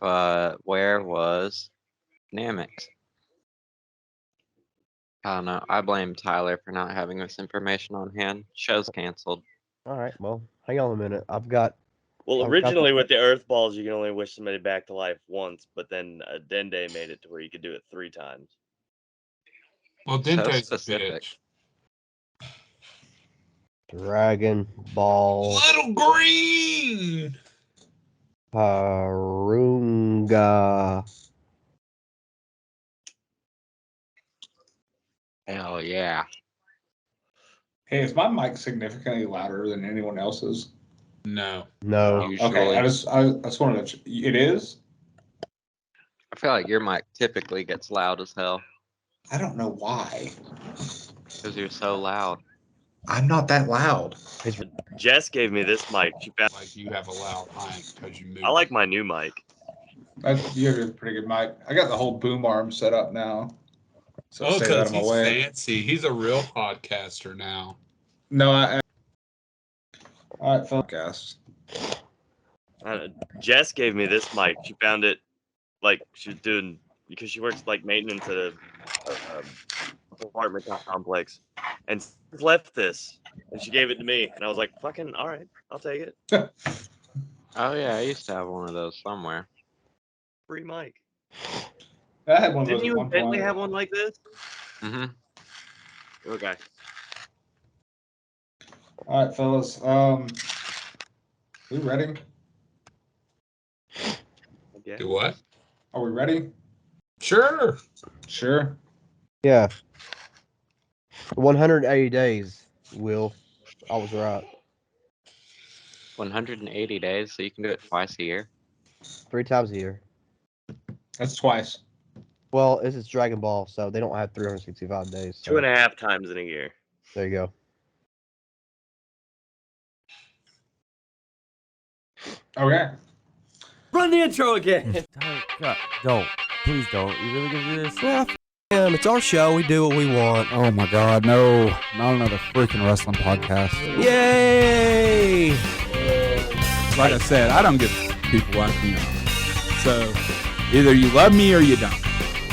but where was Namix? I don't know. I blame Tyler for not having this information on hand. Show's canceled. All right, well, hang on a minute. I've got Originally with the Earth Balls, you can only wish somebody back to life once, but then Dende made it to where you could do it 3 times. Well, Dente's a bitch. Dragon Ball. Little green. Harunga. Hell yeah. Hey, is my mic significantly louder than anyone else's? No. Usually. Okay, I just wanted to. It is. I feel like your mic typically gets loud as hell. I don't know why. Because you're so loud. I'm not that loud. Jess gave me this mic. Like you have a loud mic because you move. I like my new mic. You have a pretty good mic. I got the whole boom arm set up now. So because he's fancy. He's a real podcaster now. No, all right, podcast. Jess gave me this mic. She found it, like she was doing because she works like maintenance at a apartment complex, and left this, and she gave it to me, and I was like, "Fucking all right, I'll take it." Oh yeah, I used to have one of those somewhere. Free mic. I had one of Didn't those you at one eventually point. have one like this? Mm-hmm. Okay. All right, fellas. We ready? Okay. Do what? Are we ready? Sure. Sure. Yeah. 180 days, Will. I was right. 180 days, so you can do it twice a year. 3 times a year. That's twice. Well, this is Dragon Ball, so they don't have 365 days. So. 2.5 times in a year. There you go. Okay. Run the intro again. Don't. Please don't. You really gonna do this? Well, it's our show. We do what we want. Oh my God, no. Not another freaking wrestling podcast. Yay! Like I said, I don't give people like me. So either you love me or you don't.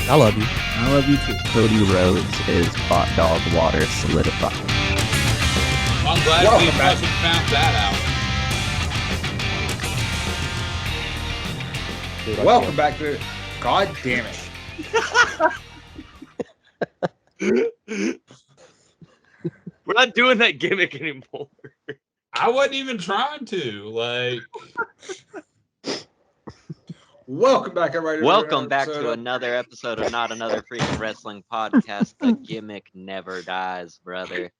I love you. I love you too. Cody Rhodes is hot dog water solidified. Well, I'm glad we fucking found that out. Dude, welcome back to. God damn it. We're not doing that gimmick anymore. I wasn't even trying to. Like. Welcome back, everybody. Welcome back to another episode of Not Another Freaking Wrestling Podcast. The gimmick never dies, brother.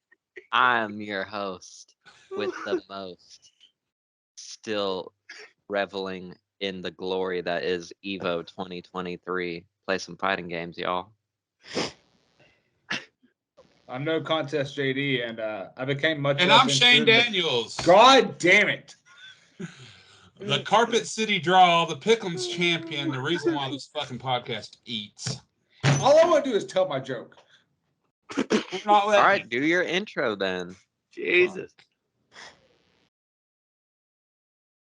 I am your host with the most, still reveling in the glory that is Evo 2023. Play some fighting games, y'all. I'm No Contest JD, and I became much. And I'm Shane Daniels. God damn it! The Carpet City Draw, the Pick'em's champion, the reason why this fucking podcast eats. All I want to do is tell my joke. All right, do your intro then. Jesus.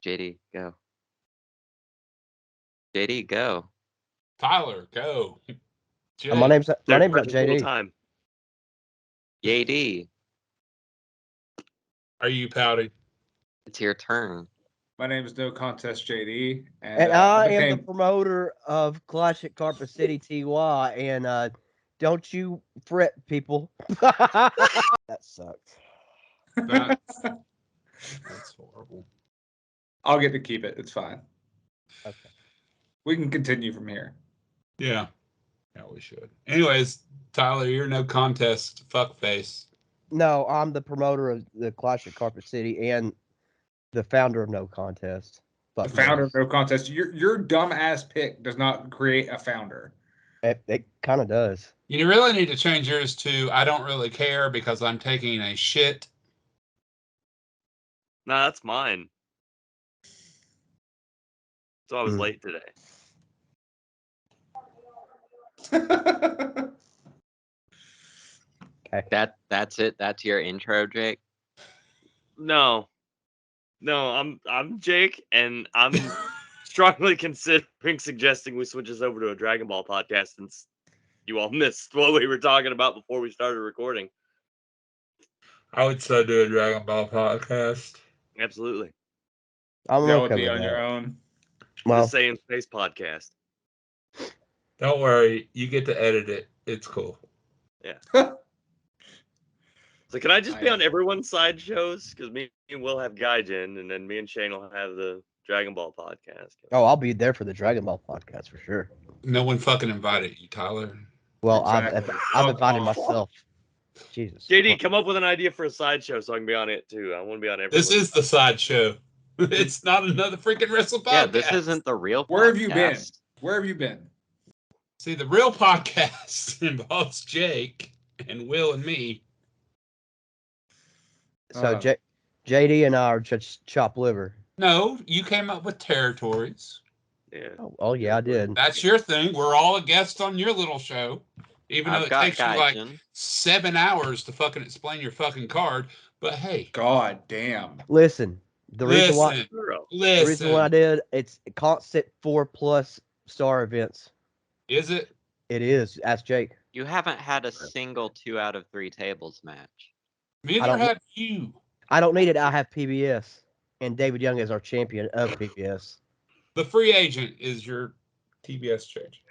JD, go. JD, go. Tyler, go. My name's not JD. Time. JD. Are you pouty? It's your turn. My name is No Contest JD, and I am the promoter of Classic Carpet City TY. And don't you fret, people. That sucked. That's horrible. I'll get to keep it. It's fine. Okay. We can continue from here. Yeah. Yeah, we should. Anyways, Tyler, you're No Contest fuckface. No, I'm the promoter of the Clash at Carpet City and the founder of No Contest. The founder of No Contest. Your dumb ass pick does not create a founder. It kind of does. You really need to change yours to I don't really care because I'm taking a shit. Nah, that's mine. So I was late today. Okay. That's it. That's your intro, Jake. No, I'm Jake, and I'm strongly considering suggesting we switch this over to a Dragon Ball podcast since you all missed what we were talking about before we started recording. I would so do a Dragon Ball podcast. Absolutely. I'm That would okay be with on your that. own. Well, The Saiyan Space podcast. Don't worry, you get to edit it. It's cool. So can I just be on everyone's side shows? Because me and Will have Gaijin, and then me and Shane will have the Dragon Ball podcast. oh, I'll be there for the Dragon Ball podcast for sure. No one fucking invited you, Tyler. Well, Exactly. I've invited myself. Jesus. JD, come up with an idea for a sideshow so I can be on it too. I want to be on everyone. This is the sideshow. It's not another freaking wrestle podcast. Yeah, this isn't the real podcast. Where have you been? Where have you been? See, the real podcast involves Jake and Will and me. So JD and I are just chopped liver. No, you came up with territories. Yeah. Oh yeah, I did. That's your thing. We're all a guest on your little show. Even though I've it got takes you like Gaijin. 7 hours to fucking explain your fucking card. But hey, God damn. Listen, the reason why I did it's constant 4+ star events. Is it? It is. Ask Jake. You haven't had a single 2 out of 3 tables match. Neither have you. I don't need it. I have PBS, and David Young is our champion of PBS. The free agent is your TBS change.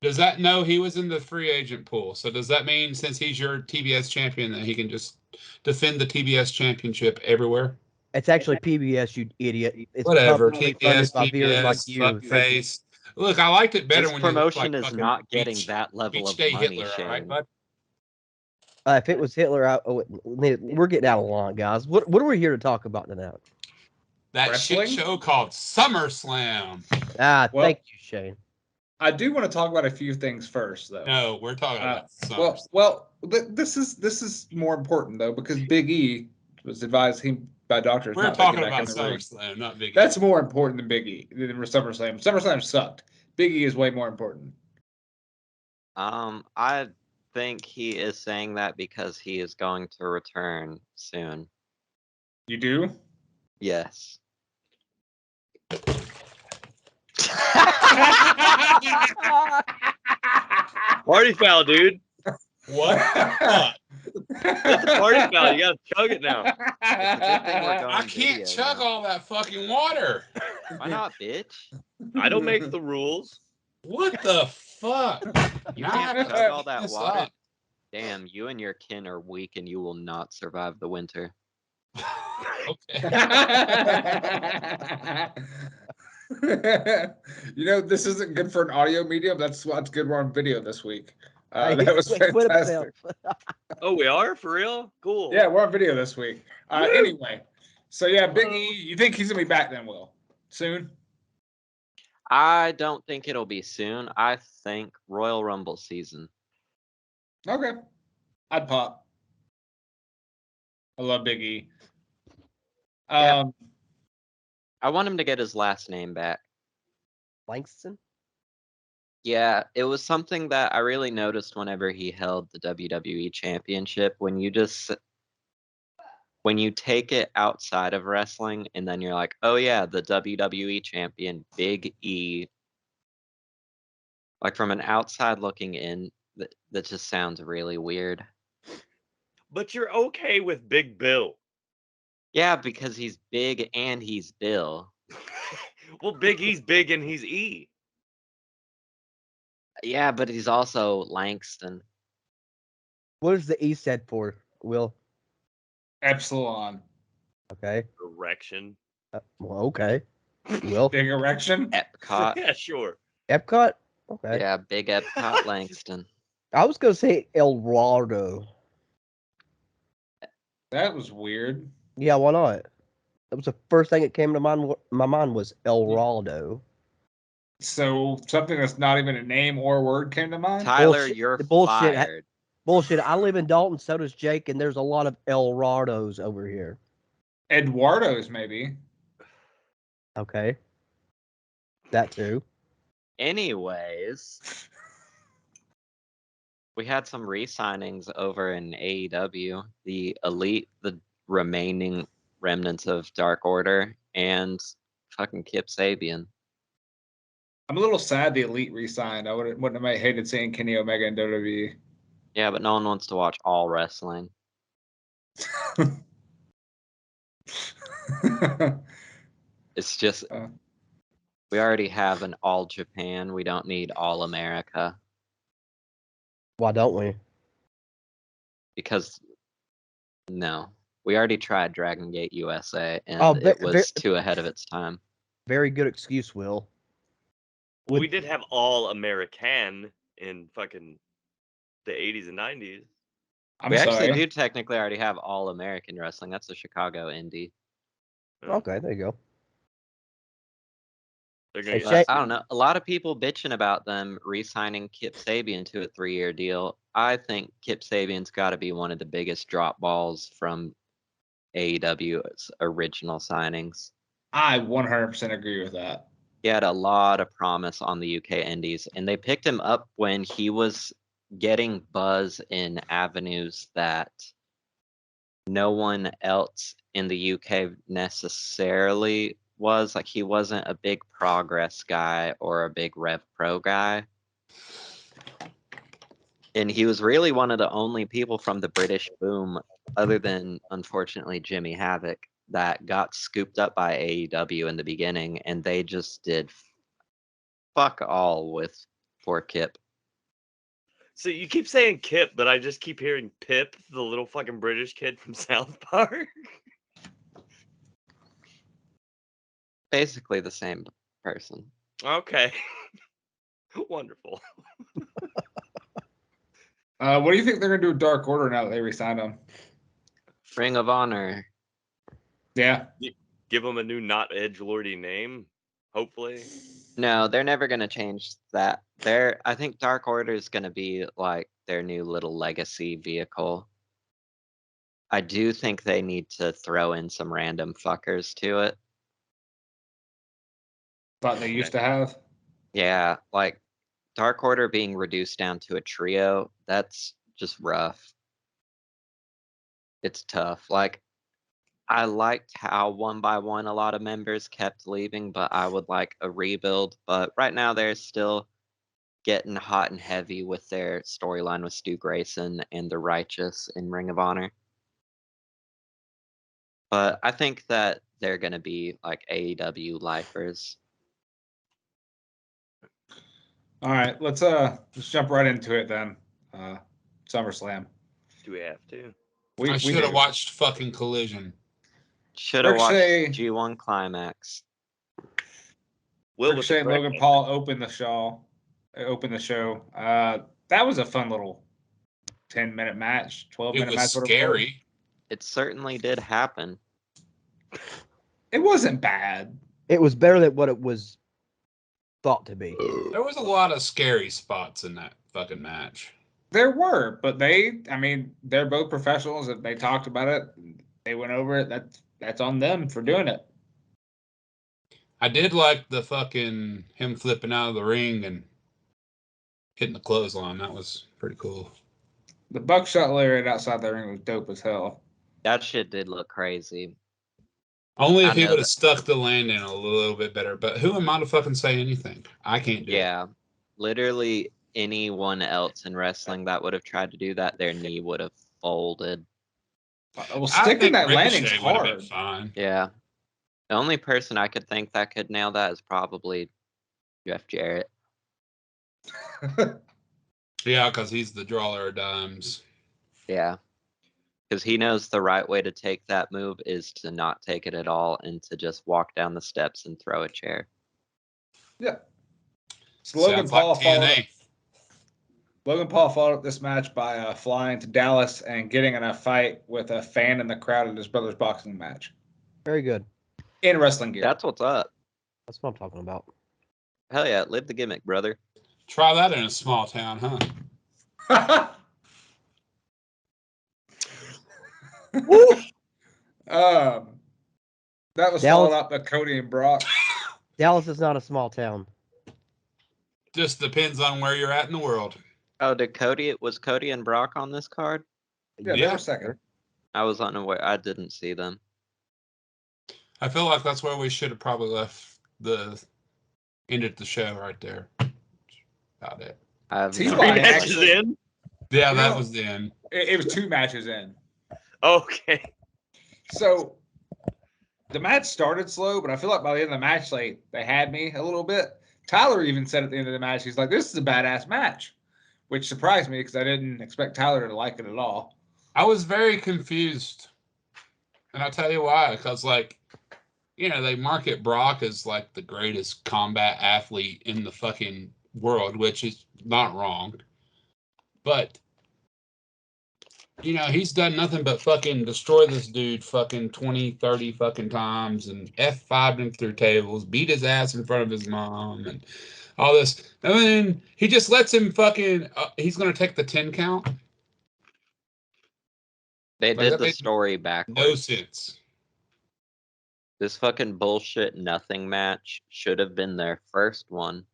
Does that know he was in the free agent pool? So does that mean since he's your TBS champion that he can just defend the TBS championship everywhere? It's actually PBS, you idiot. It's Whatever. publicly TBS, funded by viewers like PBS, you. fuckface. Look, I liked it better This when promotion you is fucking not getting Beach- that level Beach of Day money, Hitler, all right, Shane. bud? If it was Hitler, we're getting out of line, guys. What are we here to talk about tonight? That Wrestling? shit show called Summerslam. Well, Well- thank you, Shane. I do want to talk about a few things first, though. No, we're talking about Summerslam. This is more important though because Big E was advised by doctors. We're not to talking get back about in the ring. SummerSlam, not Big E. That's more important than Big E than SummerSlam. SummerSlam sucked. Big E is way more important. I think he is saying that because he is going to return soon. You do? Yes. Party foul, dude. What? That's a party foul. You gotta chug it now. I can't chug all that fucking water. Why not, bitch? I don't make the rules. What the fuck? You Now can't I have to chug all pick that this water. up. Damn, you and your kin are weak and you will not survive the winter. Okay. You know, this isn't good for an audio medium. That's why it's good we're on video this week. Hey, That was quit fantastic. himself. Oh, we are? For real? Cool. Yeah, we're on video this week. Anyway, so yeah, Big E, you think he's gonna be back then, Will? Soon? I don't think it'll be soon. I think Royal Rumble season. Okay. I'd pop. I love Big E. Yeah. I want him to get his last name back. Langston? Yeah, it was something that I really noticed whenever he held the WWE Championship. When you take it outside of wrestling and then you're like, oh yeah, the WWE Champion, Big E. Like from an outside looking in, that just sounds really weird. But you're okay with Big Bill. Yeah, because he's big and he's Bill. Well, Big E's big and he's E. Yeah, but he's also Langston. What is the E said for, Will? Epsilon. Okay. Erection. Well, okay. Will? Big erection? Epcot. Yeah, sure. Epcot? Okay. Yeah, big Epcot Langston. I was going to say El Rado. That was weird. Yeah, why not? That was the first thing that came to my mind was El Rado. So something that's not even a name or word came to mind? Tyler, Bullshit. you're Bullshit. fired. Bullshit. I live in Dalton, so does Jake, and there's a lot of El Rados over here. Eduardo's, maybe. Okay. That too. Anyways, we had some re-signings over in AEW. The Elite, the remaining remnants of Dark Order, and fucking Kip Sabian. I'm a little sad the Elite re-signed. I wouldn't have hated seeing Kenny Omega in WWE. Yeah, but no one wants to watch all wrestling. It's just we already have an all Japan. We don't need all America. Why don't we? Because no, we already tried Dragon Gate USA, and it was too ahead of its time. Very good excuse, Will. Well, we did have all American in fucking the 80s and 90s. We actually do technically already have all American wrestling. That's a Chicago indie. Okay, there you go. I don't know. A lot of people bitching about them re-signing Kip Sabian to a 3-year deal. I think Kip Sabian's got to be one of the biggest drop balls from AEW's original signings. I 100% agree with that. He had a lot of promise on the UK indies, and they picked him up when he was getting buzz in avenues that no one else in the UK necessarily was. Like, he wasn't a big Progress guy or a big Rev Pro guy. And he was really one of the only people from the British boom, other than, unfortunately, Jimmy Havoc, that got scooped up by AEW in the beginning, and they just did fuck all with poor Kip. So you keep saying Kip, but I just keep hearing Pip, the little fucking British kid from South Park. Basically the same person. Okay. Wonderful. What do you think they're gonna do with Dark Order now that they re-signed them? Ring of Honor. Yeah. Give them a new not edgelordy name, hopefully. No, they're never gonna change that. I think Dark Order is gonna be like their new little legacy vehicle. I do think they need to throw in some random fuckers to it. But they used to have. Yeah, like Dark Order being reduced down to a trio, that's just rough. It's tough. Like, I liked how one by one a lot of members kept leaving, but I would like a rebuild. But right now they're still getting hot and heavy with their storyline with Stu Grayson and the Righteous in Ring of Honor. But I think that they're going to be like AEW lifers. All right, let's jump right into it then. SummerSlam. Do we have to? I should have watched fucking Collision. Should have watched G1 Climax. Ricochet and Logan Paul opened the show. That was a fun little 10-minute match, 12-minute match. It was scary. It certainly did happen. It wasn't bad. It was better than what it was thought to be. There was a lot of scary spots in that fucking match. There were, but they're both professionals. If they talked about it, they went over it. That's on them for doing it. I did like the fucking him flipping out of the ring and hitting the clothesline. That was pretty cool. The buckshot lariat outside the ring was dope as hell. That shit did look crazy. Only if he would have stuck the landing a little bit better. But who am I to fucking say anything? I can't do it. Yeah. Literally anyone else in wrestling that would have tried to do that, their knee would have folded. Well, sticking that landing's hard. Fine. Yeah. The only person I could think that could nail that is probably Jeff Jarrett. Yeah, because he's the drawer of dimes. Yeah. Because he knows the right way to take that move is to not take it at all and to just walk down the steps and throw a chair. Yeah. So Logan Paul followed up this match by flying to Dallas and getting in a fight with a fan in the crowd at his brother's boxing match. Very good. In wrestling gear. That's what's up. That's what I'm talking about. Hell yeah, live the gimmick, brother. Try that in a small town, huh? That was followed up by Cody and Brock. Dallas is not a small town. Just depends on where you're at in the world. Oh, was Cody and Brock on this card? Yeah, they were second. I was unaware. I didn't see them. I feel like that's where we should have probably left ended the show right there. About it. I have T.Y. no Three idea. matches actually- in. Yeah, You that know- was the end. It was 2 matches in. Okay. So the match started slow, but I feel like by the end of the match, they had me a little bit. Tyler even said at the end of the match, he's like, "This is a badass match," which surprised me because I didn't expect Tyler to like it at all. I was very confused. And I'll tell you why. Because, like, you know, they market Brock as, like, the greatest combat athlete in the fucking world, which is not wrong. But, you know, he's done nothing but fucking destroy this dude fucking 20, 30 fucking times and F5'd him through tables, beat his ass in front of his mom and all this. And then he just lets him fucking, he's going to take the 10 count. They Like, did that the made story backwards. No sense. This fucking bullshit nothing match should have been their first one.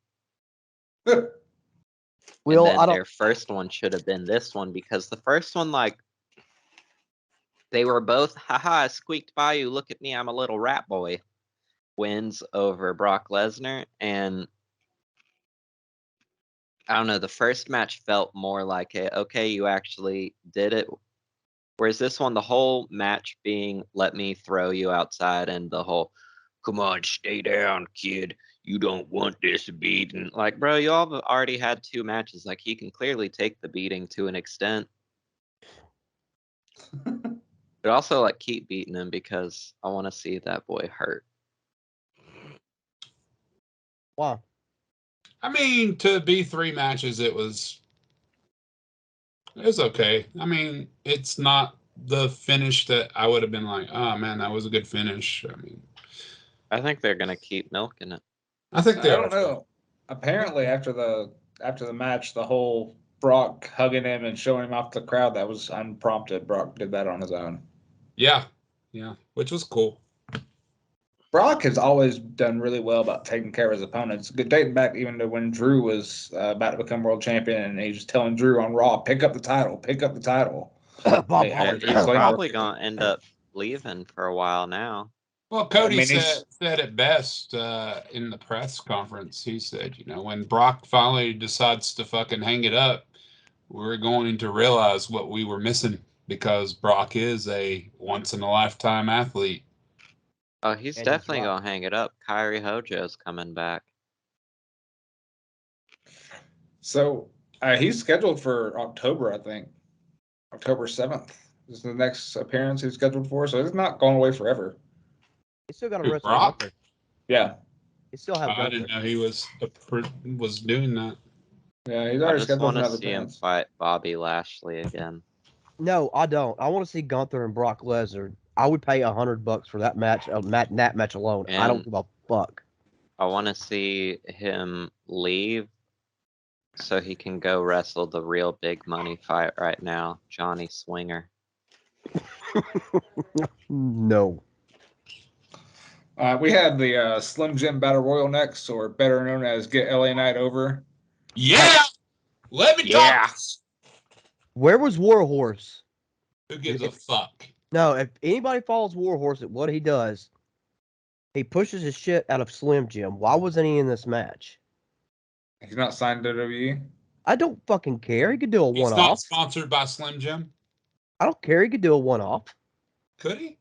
Well, and I then don't. their first one should have been this one because the first one, like, they were both, haha, I squeaked by you, look at me, I'm a little rat boy, wins over Brock Lesnar. And I don't know, the first match felt more like okay, you actually did it. Whereas this one, the whole match being, let me throw you outside, and the whole, come on, stay down, kid. You don't want this beating. Like, bro, you all have already had 2 matches. Like, he can clearly take the beating to an extent. But also, like, keep beating him because I want to see that boy hurt. Wow. I mean, to be 3 matches, it was okay. I mean, it's not the finish that I would have been like, oh man, that was a good finish. I mean, I think they're going to keep milking it. I think I they don't are. know. Apparently, after the match, the whole Brock hugging him and showing him off to the crowd, that was unprompted. Brock did that on his own. Yeah, which was cool. Brock has always done really well about taking care of his opponents. Dating back even to when Drew was about to become world champion, and he was telling Drew on Raw, "Pick up the title, pick up the title." Bob And he's probably going to end up leaving for a while now. Well, Cody I mean, said it best in the press conference. He said, you know, when Brock finally decides to fucking hang it up, we're going to realize what we were missing because Brock is a once-in-a-lifetime athlete. Oh, he's And definitely he's going to hang it up. Kyrie Hojo's coming back. So he's scheduled for October, I think. October 7th is the next appearance he's scheduled for. So it's not going away forever. He still got a Who, wrestle Brock? Gunther. Yeah. He still have I Gunther. didn't know he was doing that. Yeah, he's I already just scheduled want for to another see him appearance. fight Bobby Lashley again. No, I don't. I want to see Gunther and Brock Lesnar. I would pay $100 for that match. That match alone. I don't And give a fuck. I want to see him leave so he can go wrestle the real big money fight right now, Johnny Swinger. No. We have the Slim Jim Battle Royal next, or better known as Get LA Knight Over. Yeah! Let me Yeah. talk! Where was Warhorse? Who gives a fuck? No, if anybody follows Warhorse at what he does, he pushes his shit out of Slim Jim. Why wasn't he in this match? He's not signed to WWE. I don't fucking care. He could do a He's not one-off. sponsored by Slim Jim. I don't care. He could do a one-off. Could he?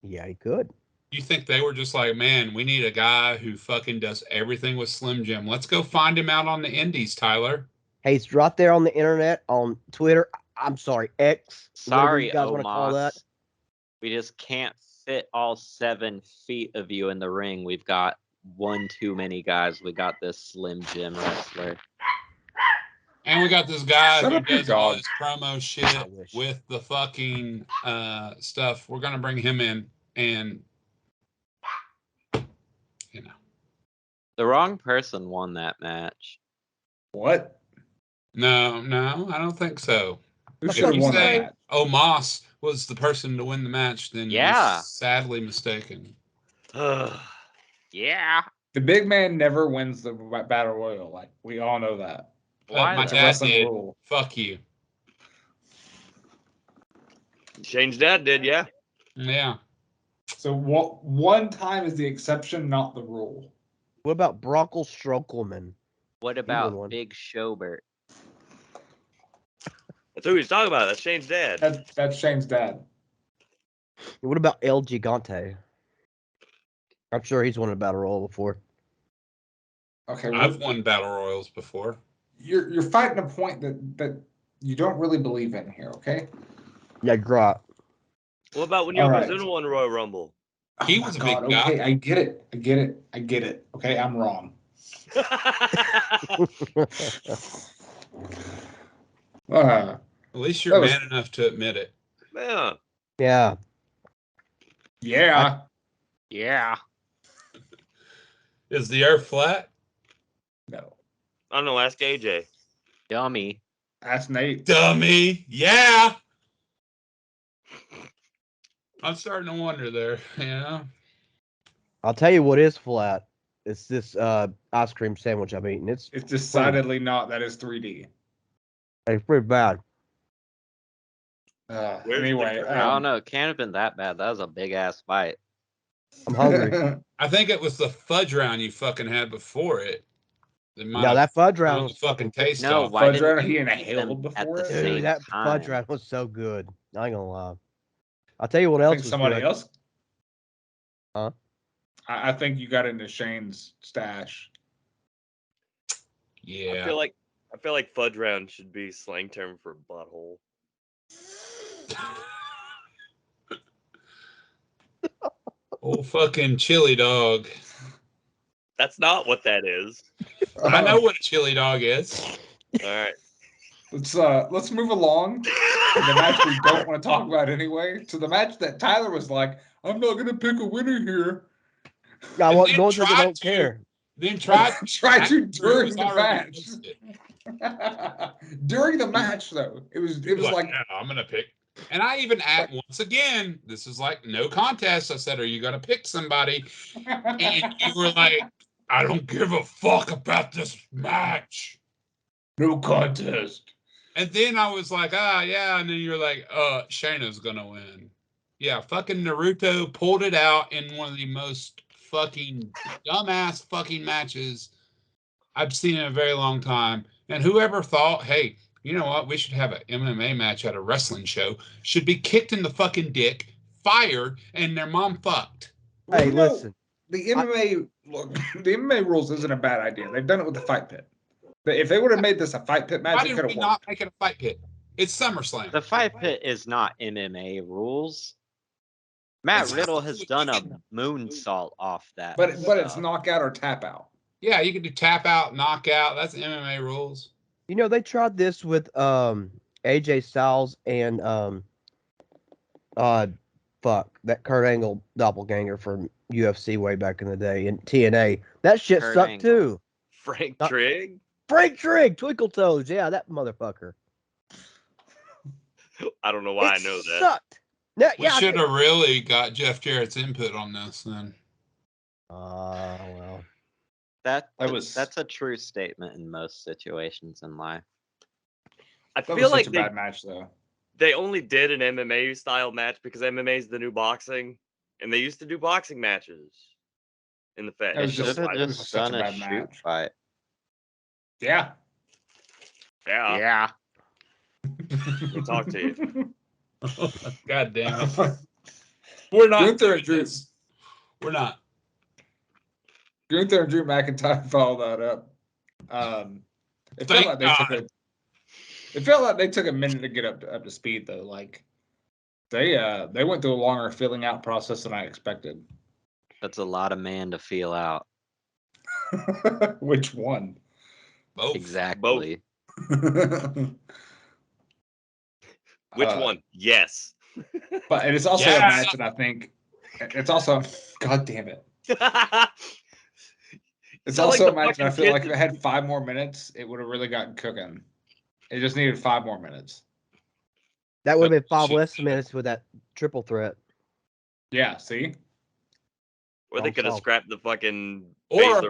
Yeah, he could. You think they were just like, man, we need a guy who fucking does everything with Slim Jim. Let's go find him out on the indies, Tyler. Hey, he's right there on the internet, on Twitter. I'm sorry, X. whatever Sorry, you guys want to call that. Omos. We just can't fit all 7 feet of you in the ring. We've got one too many guys. We got this Slim Jim wrestler. And we got this guy Shut who up, you does all dog. this promo I shit wish. with the fucking stuff. We're gonna bring him in, and you know, The wrong person won that match. What? no, I don't think so. Who If should have you won that say match? Omos was the person to win the match, then Yeah. you're sadly mistaken. Yeah. The big man never wins the Battle Royal. Like, we all know that. Why my It's a though? dad wrestling did. rule. Fuck you. Shane's dad did, yeah. Yeah. So one time is the exception, not the rule. What about Brockle Strokelman? What won about one. Big Showbert? That's who he's talking about. That's Shane's dad. That's Shane's dad. What about El Gigante? I'm sure he's won a battle royal before. Okay, I've won battle royals before. You're fighting a point that you don't really believe in here, okay? Yeah, Grot. What about when All Yokozuna right. won Royal Rumble? He Oh was my a big God, guy. okay, I get it. Okay, I'm wrong. At least you're that was- man enough to admit it. Yeah. Yeah. Yeah. Yeah. Is the earth flat? No. I don't know. Ask AJ. Dummy. Ask Nate. Dummy. Yeah. I'm starting to wonder there. Yeah. I'll tell you what is flat. It's this ice cream sandwich I'm eating. It's decidedly not. That is 3D. It's pretty bad. Anyway, I don't know. It can't have been that bad. That was a big ass bite. I'm hungry. I think it was the fudge round you fucking had before it. No, that fudge round thrown was the fucking taste No, off. why Fudge didn't round, he you and a eat them hill at before the it? same Dude, that fudge time? round was so good. I ain't gonna lie. I'll tell you what I else think was somebody good. else. Huh? I think you got into Shane's stash. Yeah. I feel like fudge round should be slang term for butthole. Old fucking chili dog. That's not what that is. I know what a chili dog is. All right. Let's move along to the match we don't want to talk about anyway. To the match that Tyler was like, I'm not gonna pick a winner here. I And wasn't then going to. I tried don't to. care. Then tried to during Drew's the already match. missed it. During the match, though, it was like "Yeah, I'm gonna pick. And I even asked once again, this is like no contest. I said, are you gonna pick somebody? And you were like, I don't give a fuck about this match. no contest. And then I was like, yeah. And then you're like, Shayna's gonna win. Yeah, fucking Naruto pulled it out in one of the most fucking dumbass fucking matches I've seen in a very long time. And whoever thought, hey, you know what? We should have an MMA match at a wrestling show, should be kicked in the fucking dick, fired, and their mom fucked. Well, Hey, you know, listen. the MMA the MMA rules isn't a bad idea. They've done it with the fight pit. But if they would have made this a fight pit match, Why it did could we have not worked. make it a fight pit? It's SummerSlam. The fight pit is not MMA rules. Matt Riddle has done a moonsault off that. But it's stuff. knockout or tap out. Yeah, you can do tap out, knockout. That's MMA rules. You know, they tried this with AJ Styles and that Kurt Angle doppelganger from UFC way back in the day in TNA. That shit Kurt sucked Angle. too. Frank Not- Trigg? Frank Trigg, Twinkle Toes, yeah, that motherfucker. I don't know why I It know that. sucked. No, We yeah, I should think- have really got Jeff Jarrett's input on this then. well. That's a true statement in most situations in life. I That feel was like such a bad match, though. they only did an MMA style match because MMA is the new boxing, and they used to do boxing matches in the Fed. That was They just- should have it was just such a done a bad shoot match. fight. Yeah. Yeah. We'll talk to you. God damn it. We're not Gunther doing and Drew. this. We're not. Gunther and Drew McIntyre followed that up. It felt Thank like God. it felt like they took a minute to get up to speed though. Like they went through a longer filling out process than I expected. That's a lot of man to feel out. Which one? Both. Exactly. Which one? Yes. But and it's also Yeah. a match that I think it's also God damn it. It's Sound like also the a match that I fucking feel like kid if it had 5 more minutes, it would have really gotten cooking. It just needed 5 more minutes. That would have been 5 Shit. less minutes with that triple threat. Yeah, see? Or they could have solved. scrapped the fucking Or- the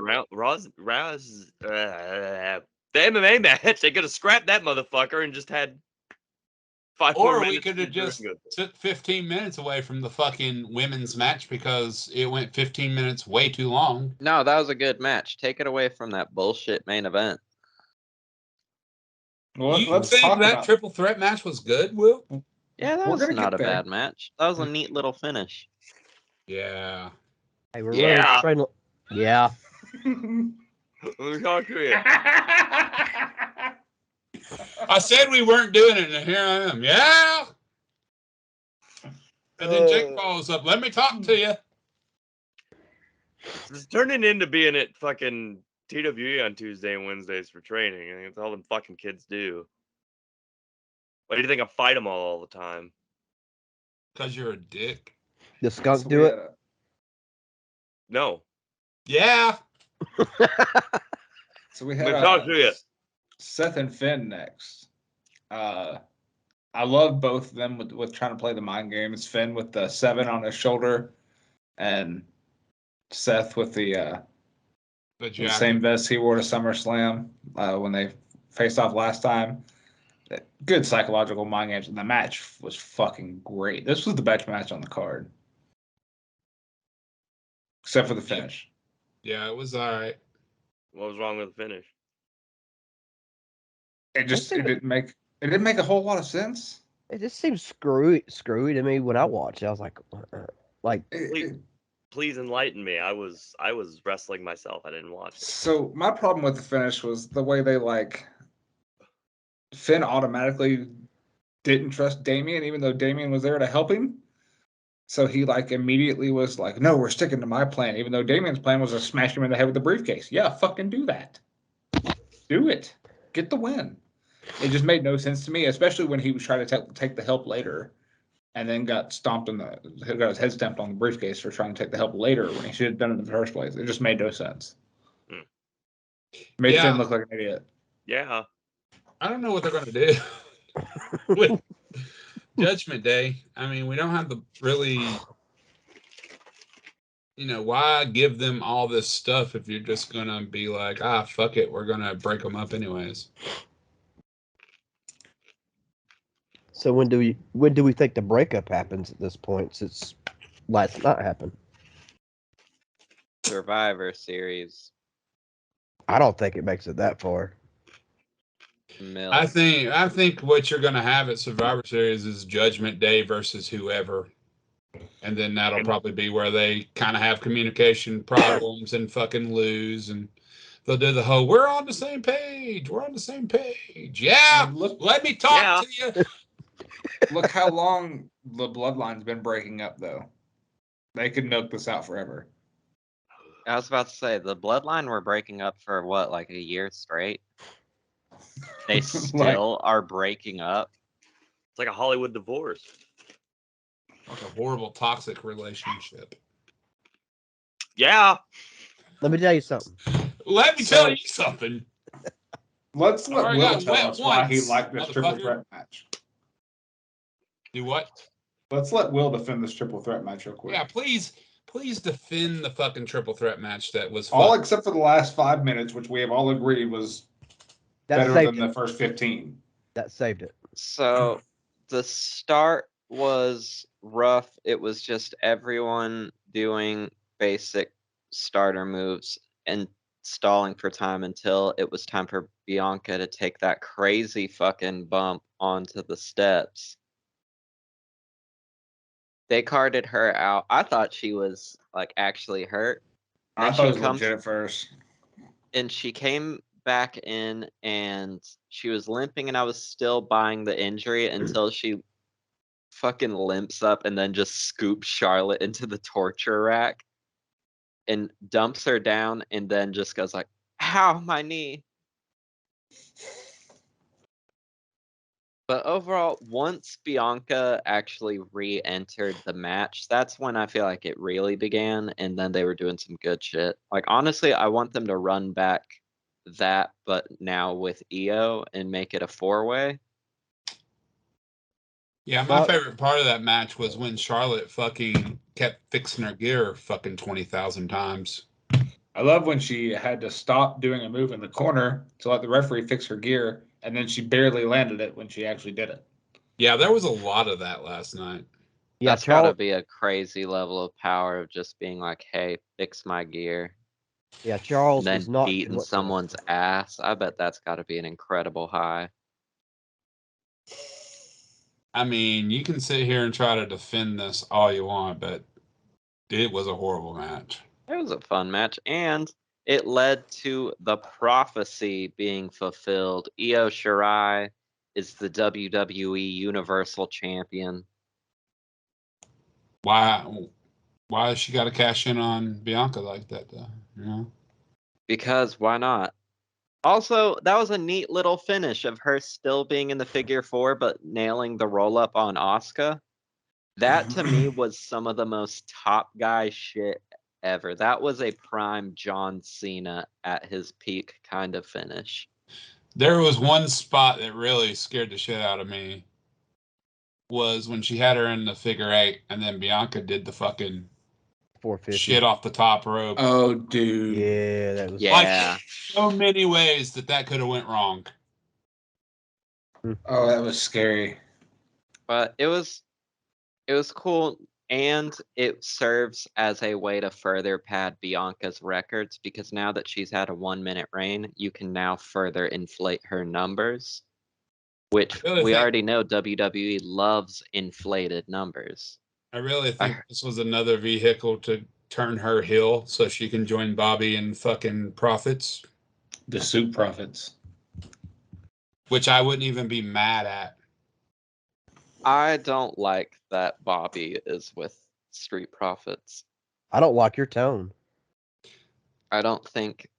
MMA match. They could have scrapped that motherfucker and just had Or we could have just took 15 minutes away from the fucking women's match because it went 15 minutes way too long. No, that was a good match. Take it away from that bullshit main event. Well, You let's think talk that about triple threat match was good, Will? Yeah, that We're was gonna not get a there. bad match. That was a neat little finish. Yeah. Hey, we're Yeah. running. Yeah. Let me talk to you. I said we weren't doing it, and here I am. Yeah. And then Jake follows up. Let me talk to you. It's turning into being at fucking TWE on Tuesday and Wednesdays for training. I think it's all them fucking kids do. Why do you think I fight them all the time? Because you're a dick. The skunk do it. No. Yeah. So we Let had me talk to you. Seth and Finn next. I love both of them with trying to play the mind games. Finn with the 7 on his shoulder, and Seth with the same vest he wore to SummerSlam when they faced off last time. Good psychological mind games, and the match was fucking great. This was the best match on the card, except for the finish. Yeah, it was all right. What was wrong with the finish? It didn't make a whole lot of sense. It just seems screwy to me when I watched it. I was like, Please enlighten me. I was wrestling myself. I didn't watch it. So my problem with the finish was the way they Finn automatically didn't trust Damien, even though Damien was there to help him. So he immediately was like, "No, we're sticking to my plan," even though Damien's plan was to smash him in the head with the briefcase. Yeah, fucking do that. Do it. Get the win. It just made no sense to me, especially when he was trying to take the help later, and then got got his head stamped on the briefcase for trying to take the help later when he should have done it in the first place. It just made no sense. Made Finn look like an idiot. Yeah. I don't know what they're going to do with Judgment Day. I mean, we don't have the really, why give them all this stuff if you're just going to be like, fuck it, we're going to break them up anyways. so when do we think the breakup happens at this point? Since last night happened. Survivor Series. I don't think it makes it that far. I think what you're going to have at Survivor Series is Judgment Day versus whoever. And then that'll probably be where they kind of have communication problems and fucking lose. And they'll do the whole, we're on the same page. We're on the same page. Yeah. Let me talk to you. Look how long the bloodline's been breaking up, though. They could milk this out forever. I was about to say, the bloodline were breaking up for what, like a year straight? They still are breaking up. It's like a Hollywood divorce. Like a horrible, toxic relationship. Yeah. Let me tell you something. Let me tell you something. Let's let Will tell us why he liked this triple threat match. Do what? Let's let Will defend this triple threat match real quick. Yeah, please defend the fucking triple threat match that was all except for the last 5 minutes, which we have all agreed was better than the first 15. That saved it. So the start was rough. It was just everyone doing basic starter moves and stalling for time until it was time for Bianca to take that crazy fucking bump onto the steps. They carted her out. I thought she was actually hurt. I thought it was legit at first. And she came back in and she was limping, and I was still buying the injury until she fucking limps up and then just scoops Charlotte into the torture rack and dumps her down and then just goes like, ow, my knee. But overall, once Bianca actually re-entered the match, that's when I feel like it really began, and then they were doing some good shit. Honestly, I want them to run back that, but now with Io and make it a 4-way. Yeah, my favorite part of that match was when Charlotte fucking kept fixing her gear fucking 20,000 times. I love when she had to stop doing a move in the corner to let the referee fix her gear, and then she barely landed it when she actually did it. Yeah, there was a lot of that last night. Yeah, That's got to Charles. be a crazy level of power of just being like, hey, fix my gear. Yeah, And Charles then was not beating whatsoever. someone's ass. I bet that's got to be an incredible high. I mean, you can sit here and try to defend this all you want, but it was a horrible match. It was a fun match, and it led to the prophecy being fulfilled. Io Shirai is the WWE Universal Champion. Why has she got to cash in on Bianca like that, though? You know? Because why not? Also, that was a neat little finish of her still being in the figure four, but nailing the roll up on Asuka. That to me was some of the most top guy shit ever. That was a prime John Cena at his peak kind of finish. There was one spot that really scared the shit out of me. Was when she had her in the figure eight, and then Bianca did the fucking 450. shit off the top rope. Oh, dude. Yeah, that was. Yeah. So many ways that could have went wrong. Oh, that was scary. But it was cool, and it serves as a way to further pad Bianca's records, because now that she's had a 1 minute reign, you can now further inflate her numbers, which we already know WWE loves inflated numbers. I really think this was another vehicle to turn her heel so she can join Bobby and fucking Profits. The Soup Profits. Which I wouldn't even be mad at. I don't like that Bobby is with Street Profits. I don't like your tone. I think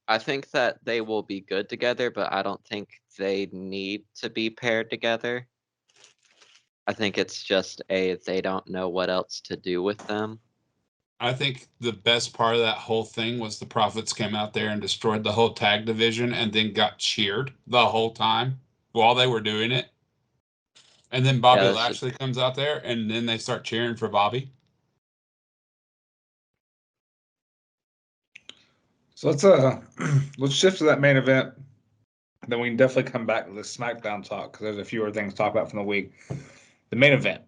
that they will be good together, but I don't think they need to be paired together. I think it's just they don't know what else to do with them. I think the best part of that whole thing was the Profits came out there and destroyed the whole tag division and then got cheered the whole time while they were doing it. And then Bobby Lashley comes out there and then they start cheering for Bobby. So let's shift to that main event. Then we can definitely come back to the SmackDown talk because there's a few other things to talk about from the week. The main event: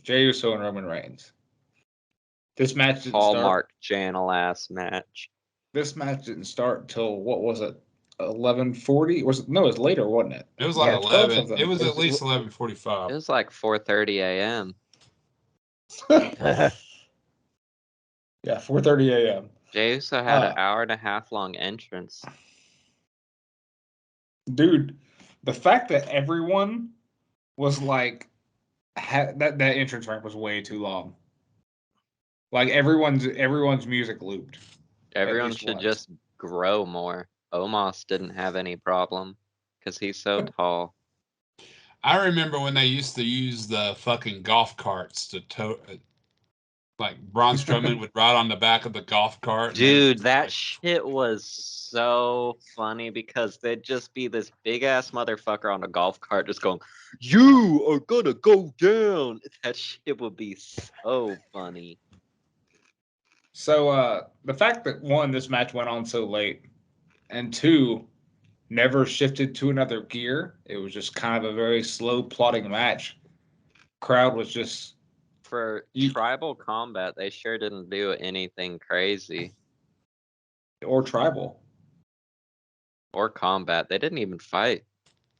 Jey Uso and Roman Reigns. This match didn't Hallmark channel ass match. This match didn't start until what was it? 11:40? Was it? No, it was later, wasn't it? It was like 11. It was at least 11:45. It was like 4:30 a.m. Yeah, 4:30 a.m. Jey Uso had an hour and a half long entrance. Dude, the fact that everyone was like that entrance ramp was way too long. Like everyone's music looped. Everyone should just grow more. Omos didn't have any problem because he's so tall. I remember when they used to use the fucking golf carts to tow. Like Braun Strowman would ride on the back of the golf cart. Dude, that shit was so funny because there'd just be this big ass motherfucker on a golf cart just going, "You are gonna go down." That shit would be so funny. So the fact that one, this match went on so late, and two, never shifted to another gear. It was just kind of a very slow plodding match. Crowd was just for tribal combat. They sure didn't do anything crazy. Or tribal. Or combat. They didn't even fight.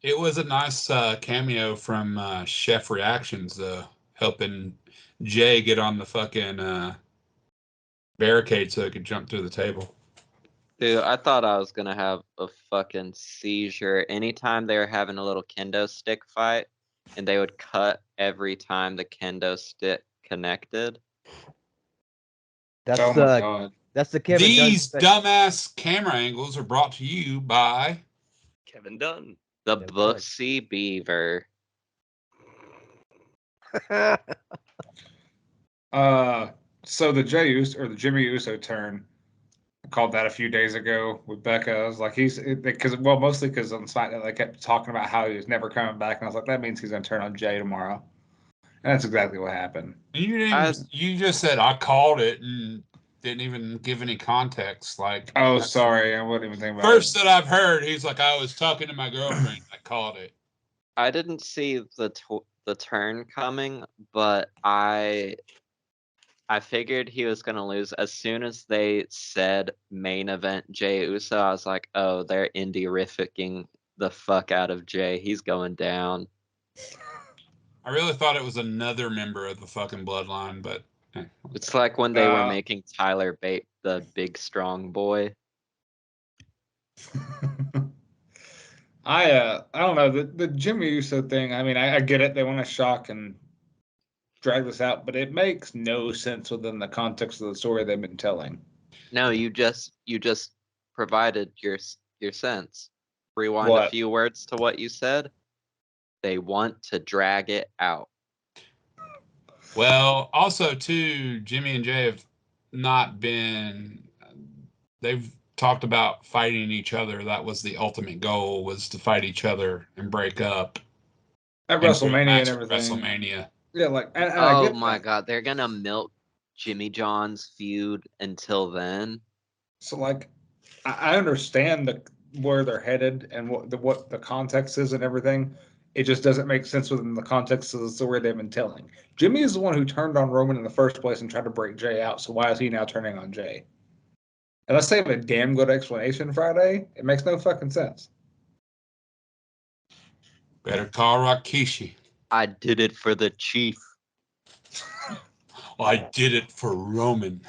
It was a nice cameo from Chef Reactions, helping Jay get on the fucking barricade so he could jump through the table. Dude, I thought I was gonna have a fucking seizure. Anytime they were having a little kendo stick fight, and they would cut every time the kendo stick connected. That's that's the Kevin These Dunn dumbass camera angles are brought to you by Kevin Dunn. The Booksy Beaver. So the Jey Uso or the Jimmy Uso turn, I called that a few days ago with Becca. I was like, mostly because on SmackDown they kept talking about how he was never coming back, and I was like, that means he's gonna turn on Jey tomorrow, and that's exactly what happened. You just said I called it and didn't even give any context. Like, oh, sorry, I wasn't even thinking about first that I've heard. He's like, I was talking to my girlfriend. I called it. I didn't see the turn coming, but I figured he was gonna lose as soon as they said main event Jey Uso. I was like, oh, they're indie-rificking the fuck out of Jey. He's going down. I really thought it was another member of the fucking bloodline, but It's like when they were making Tyler Bate the big strong boy. I don't know the Jimmy Uso thing. I mean, I get it. They want to shock and drag this out, but it makes no sense within the context of the story they've been telling. No, you just provided your sense. Rewind What? a few words to what you said. They want to drag it out. well, also too, Jimmy and Jay have not been. They've talked about fighting each other. That was the ultimate goal: was to fight each other and break up. At and do a WrestleMania match and at everything. WrestleMania. Yeah, like and I Oh get my that. god, they're gonna milk Jimmy John's feud until then. So like, I understand where they're headed and what the context is and everything. It just doesn't make sense within the context of the story they've been telling. Jimmy is the one who turned on Roman in the first place and tried to break Jay out. So why is he now turning on Jay? Unless they have a damn good explanation Friday, it makes no fucking sense. Better call Rikishi. I did it for the chief. I did it for Roman.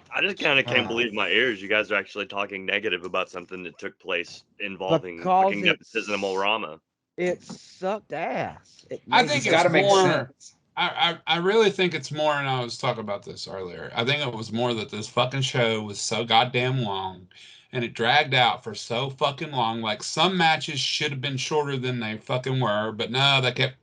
I just kind of can't believe my ears. You guys are actually talking negative about something that took place involving fucking nepotism and Morama. It sucked ass. I think it's gotta make more. sense. I really think it's more, and I was talking about this earlier. I think it was more that this fucking show was so goddamn long, and it dragged out for so fucking long. Like some matches should have been shorter than they fucking were, but no, they kept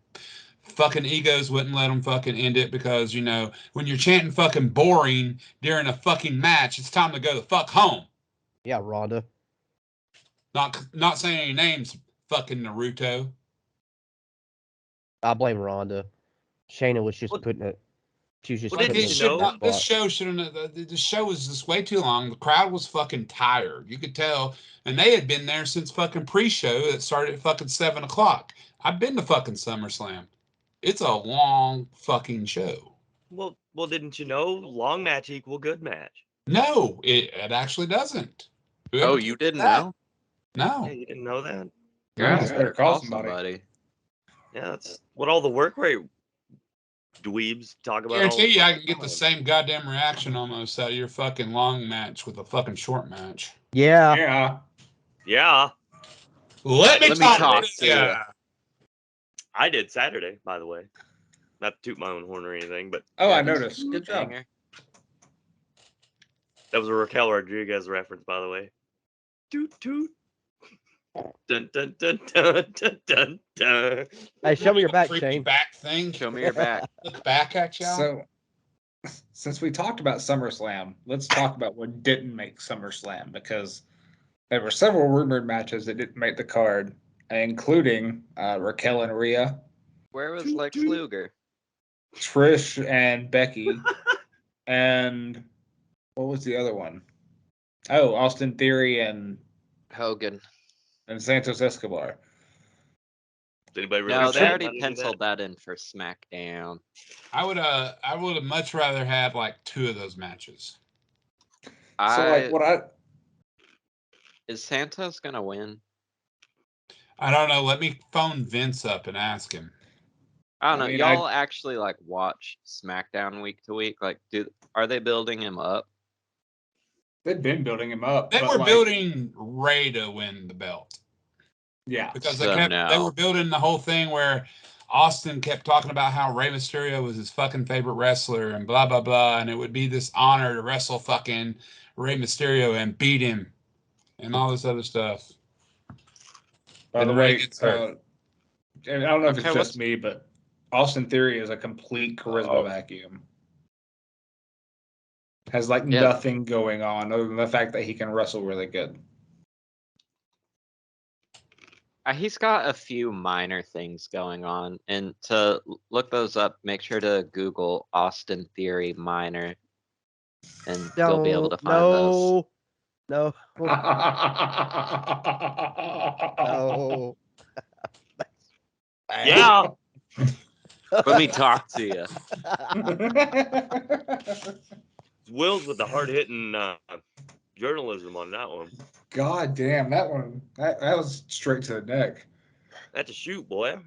fucking egos wouldn't let them fucking end it because, you know, when you're chanting fucking boring during a fucking match, it's time to go the fuck home. Yeah, Ronda. Not saying any names, fucking Naruto. I blame Ronda. Shayna was just putting it. She was just putting didn't it you know? This show shouldn't. The show was just way too long. The crowd was fucking tired. You could tell, and they had been there since fucking pre-show that started at fucking 7:00. I've been to fucking SummerSlam. It's a long fucking show. Well, didn't you know? Long match equal good match. No, it actually doesn't. Oh, you didn't know? No. Yeah, you didn't know that? Yeah, better call somebody. Yeah, that's what all the work rate dweebs talk about. Guarantee you, I can get the same goddamn reaction almost out of your fucking long match with a fucking short match. Yeah. Yeah. Let me talk to you. I did Saturday, by the way. Not to toot my own horn or anything, but I noticed. Good job. That was a Raquel Rodriguez reference, by the way. Toot toot. Dun dun dun dun dun dun dun. Hey, show me your back, Shane. Back thing. Show me your back. Look back at y'all. So, since we talked about SummerSlam, let's talk about what didn't make SummerSlam, because there were several rumored matches that didn't make the card, including Raquel and Rhea, Where was Lex Luger? Trish and Becky, and what was the other one? Oh, Austin Theory and Hogan. Santos Escobar. Did anybody really No, they say already how to do penciled that in for SmackDown. I would have much rather had like 2 of those matches. Is Santos gonna win? I don't know. Let me phone Vince up and ask him. I don't know. Y'all actually like watch SmackDown week to week? Like, are they building him up? They've been building him up. They were building Ray to win the belt. Yeah, because they were building the whole thing where Austin kept talking about how Rey Mysterio was his fucking favorite wrestler and blah blah blah, and it would be this honor to wrestle fucking Rey Mysterio and beat him, and all this other stuff. By the way, I don't know if it's just me, but Austin Theory is a complete charisma vacuum. Has nothing going on other than the fact that he can wrestle really good. He's got a few minor things going on, and to look those up, make sure to Google Austin Theory minor, and you'll be able to find those. No. No. Yeah. Let me talk to you. Will's with the hard hitting journalism on that one. God damn, that one. That was straight to the neck. That's a shoot, boy.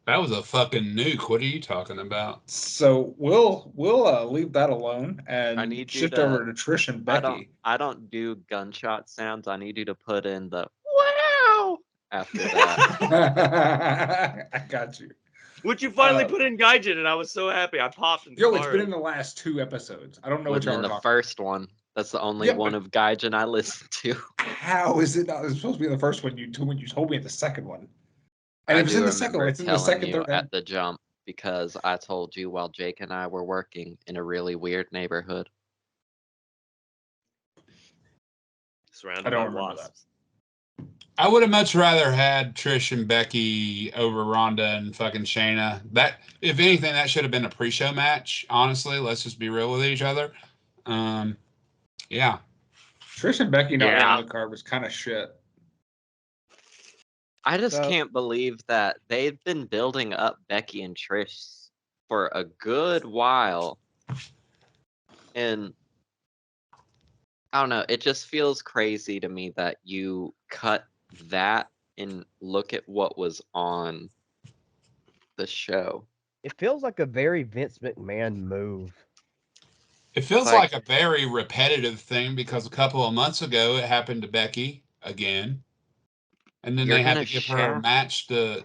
That was a fucking nuke. What are you talking about? So we'll leave that alone I and need you shift to. over to Trish and Becky. I don't do gunshot sounds. I need you to put in the wow after that. I got you. Which you finally put in Gaijin, and I was so happy. I popped in the Yo, car. it's been in the last 2 episodes. I don't know what Wasn't y'all in are the talking first one. That's the only Yeah, one but- of Gaijin I listened to. How is it not? It's supposed to be in the first one. You told me in the second one. And I if it's do in the second remember one, it's in the telling second, you third, and at the jump because I told you while Jake and I were working in a really weird neighborhood. Surrounded I don't by remember wasps. I would have much rather had Trish and Becky over Ronda and fucking Shayna. That, if anything, that should have been a pre-show match. Honestly, let's just be real with each other. Yeah. Trish and Becky not being Yeah. on the card was kind of shit. I just So- can't believe that they've been building up Becky and Trish for a good while. And I don't know, it just feels crazy to me that you cut that and look at what was on the show. It feels like a very Vince McMahon move. It feels Like- like a very repetitive thing because a couple of months ago it happened to Becky again. And then You're they had to gonna give her a shaft- match to,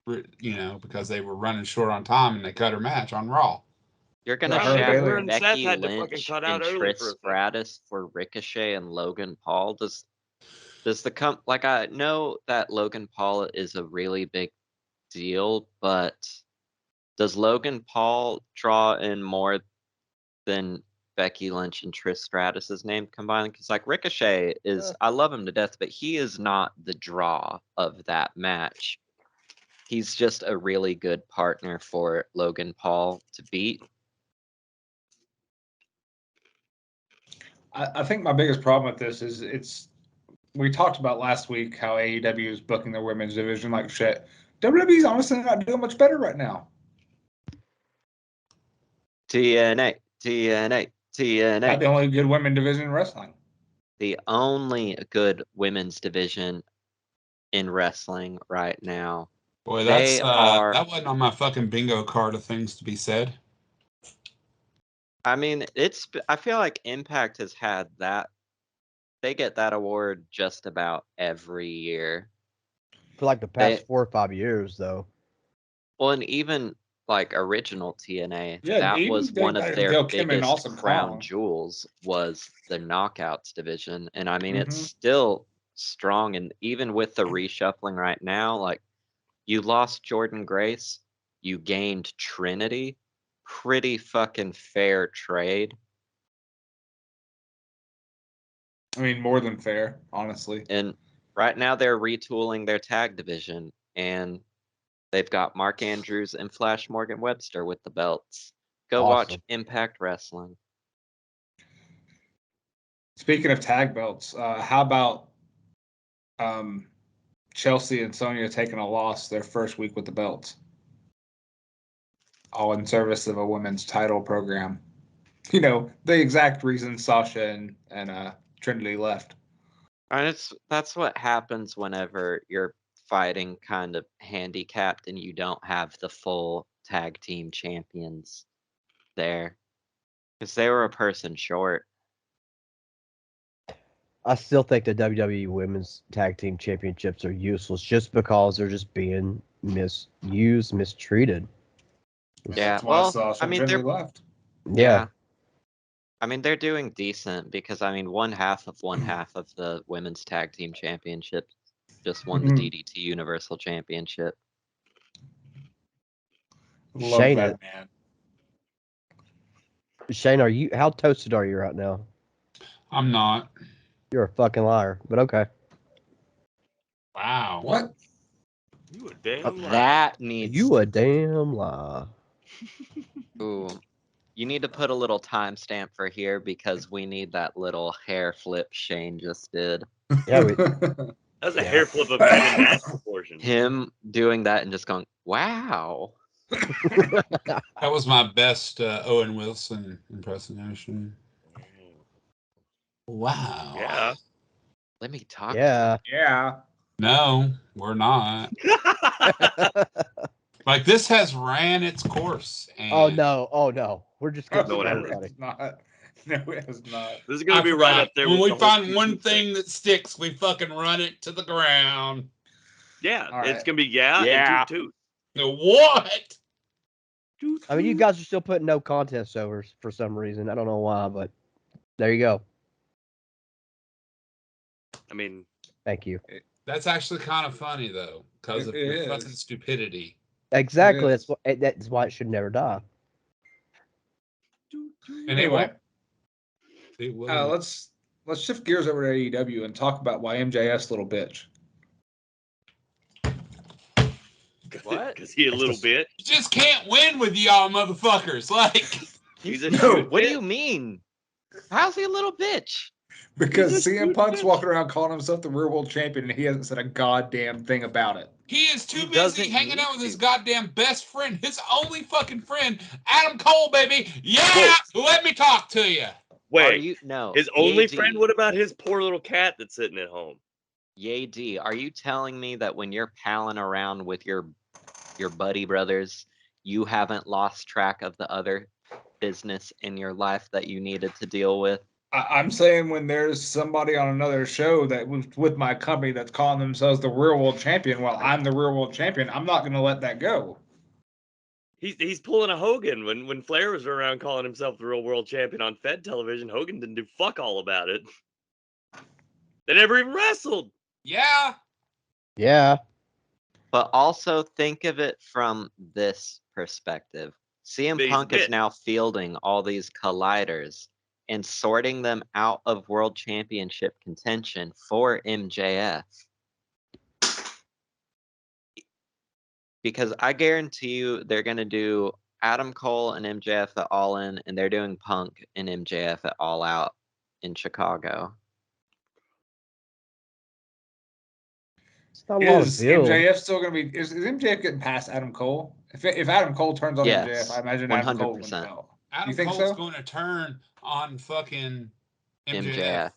because they were running short on time and they cut her match on Raw. You're gonna Right, shaft Baylor and Seth Becky had to fucking Lynch cut and out early Trish for a second. Stratus for Ricochet and Logan Paul. Does the like I know that Logan Paul is a really big deal, but does Logan Paul draw in more than Becky Lynch and Trish Stratus's name combined? Because like Ricochet is, I love him to death, but he is not the draw of that match. He's just a really good partner for Logan Paul to beat. I think my biggest problem with this is we talked about last week how AEW is booking their women's division like shit. WWE's honestly not doing much better right now. TNA. Not the only good women division in wrestling. The only good women's division in wrestling right now. Boy, They are- that wasn't on my fucking bingo card of things to be said. I mean, I feel like Impact has had that. They get that award just about every year. For like the past 4 or 5 years, though. Well, and even like original TNA, Yeah, that even was one of their Gail Kim and biggest Awesome crown Kong. jewels was the Knockouts division. And I mean, it's Mhm. still strong. And even with the reshuffling right now, like you lost Jordan Grace, you gained Trinity. Pretty fucking fair trade. I mean, more than fair, honestly. And right now they're retooling their tag division, and they've got Mark Andrews and Flash Morgan Webster with the belts. Go watch Awesome. Impact Wrestling. Speaking of tag belts, how about Chelsea and Sonya taking a loss their first week with the belts? All in service of a women's title program. You know, the exact reason Sasha and Trinity left. And that's what happens whenever you're fighting kind of handicapped and you don't have the full tag team champions there. Because they were a person short. I still think the WWE Women's Tag Team Championships are useless just because they're just being misused, mistreated. Yeah, That's why well, Sasha I mean, and Trinity they're- left. Yeah. I mean, they're doing decent because, I mean, one half of the women's tag team championship just won the Mhm. DDT Universal Championship. Love Shayna. that man. Shane, how toasted are you right now? I'm not. You're a fucking liar, but okay. Wow. What? You a damn liar. That needs You a damn lie. Ooh. You need to put a little timestamp for here because we need that little hair flip Shane just did. Yeah, That's a hair flip of even that proportion. Him doing that and just going, wow. That was my best Owen Wilson impersonation. Wow. Yeah. Let me talk. yeah. Yeah. No, we're not. Like, this has ran its course. And Oh no. We're just getting No, it started, hasn't. buddy. It's not. No, it is not. This is gonna I be right forgot. up there. When with we the whole find Q2 one thing that sticks, we fucking run it to the ground. Yeah, All it's right. gonna be yeah Yeah. and toot What? toot. I mean, you guys are still putting no contest over for some reason. I don't know why, but there you go. I mean, Thank you. That's actually kind of funny, though, because of It your is. fucking stupidity. Exactly. is. That's why it should never die. And Anyway, it will. let's shift gears over to AEW and talk about why MJF's a little bitch. What? Because he a little bit. You just can't win with y'all motherfuckers. Like, He's a No. shoot What do bit. you mean? How's he a little bitch? Because He's a CM good Punk's bitch. walking around calling himself the real world champion, and he hasn't said a goddamn thing about it. he is too He busy doesn't hanging out need with his to. goddamn best friend, his only fucking friend, Adam Cole, baby. Yeah, let me talk to you. Are Wait, you no his only Yay, friend? D. What about his poor little cat that's sitting at home? Yay D, are you telling me that when you're palling around with your buddy brothers, you haven't lost track of the other business in your life that you needed to deal with? I'm saying when there's somebody on another show that was with my company that's calling themselves the real world champion while I'm the real world champion, I'm not going to let that go. He's pulling a Hogan. When Flair was around calling himself the real world champion on Fed television, Hogan didn't do fuck all about it. They never even wrestled. Yeah. Yeah. But also think of it from this perspective. CM But he's a Punk is bit. now fielding all these colliders and sorting them out of world championship contention for MJF. Because I guarantee you they're going to do Adam Cole and MJF at All In, and they're doing Punk and MJF at All Out in Chicago. It's not a lot of Is build. MJF still going to be? Is MJF getting past Adam Cole? If Adam Cole turns on Yes, MJF, I imagine Adam Cole wins 100%. out. Adam You think Cole's so? going to turn on fucking MJF. MJF.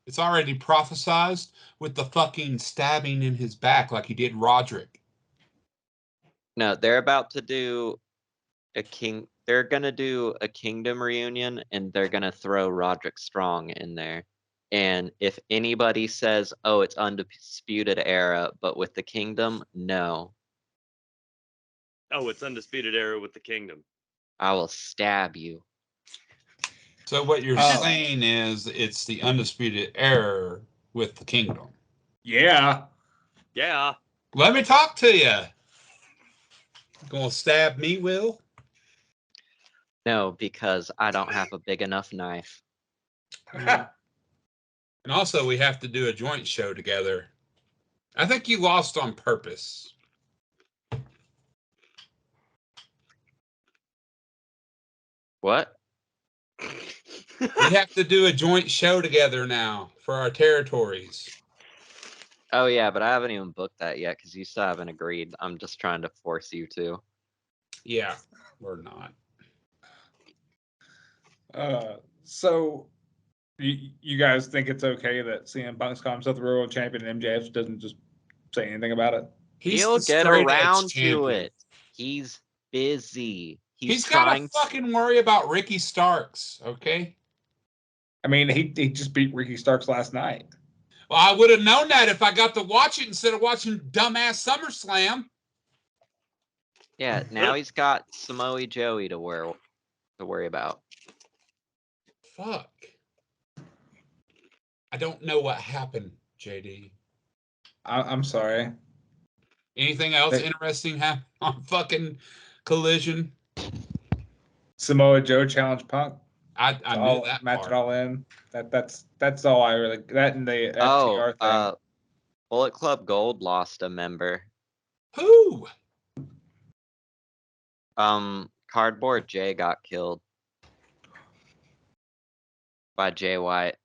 It's already prophesized with the fucking stabbing in his back like he did Roderick. No, they're about to do they're gonna do a Kingdom reunion, and they're gonna throw Roderick Strong in there. And if anybody says, "Oh, it's Undisputed Era," but with the Kingdom, no, Oh, it's Undisputed Era with the Kingdom. I will stab you. So what you're Oh. saying is it's the Undisputed Era with the Kingdom. Yeah. Yeah. Let me talk to you. Gonna stab me, Will? No, because I don't have a big enough knife. And also, we have to do a joint show together. I think you lost on purpose. What? We have to do a joint show together now for our territories. Oh yeah, but I haven't even booked that yet because you still haven't agreed. I'm just trying to force you to. Yeah, we're not. So you guys think it's okay that CM Punk's calling himself the real world champion and MJF doesn't just say anything about it? He'll the get straight edge around to champion. it. He's busy. He's got trying to fucking worry about Ricky Starks, okay? I mean, he just beat Ricky Starks last night. Well, I would have known that if I got to watch it instead of watching dumbass SummerSlam. Yeah, now he's got Samoa Joey to worry about. Fuck. I don't know what happened, JD. I'm sorry. Anything else interesting happen on fucking Collision? Samoa Joe challenged Punk. I knew that match part. it all in. That's all I really that and the FTR thing. Bullet Club Gold lost a member. Who? Cardboard J got killed. by Jay White.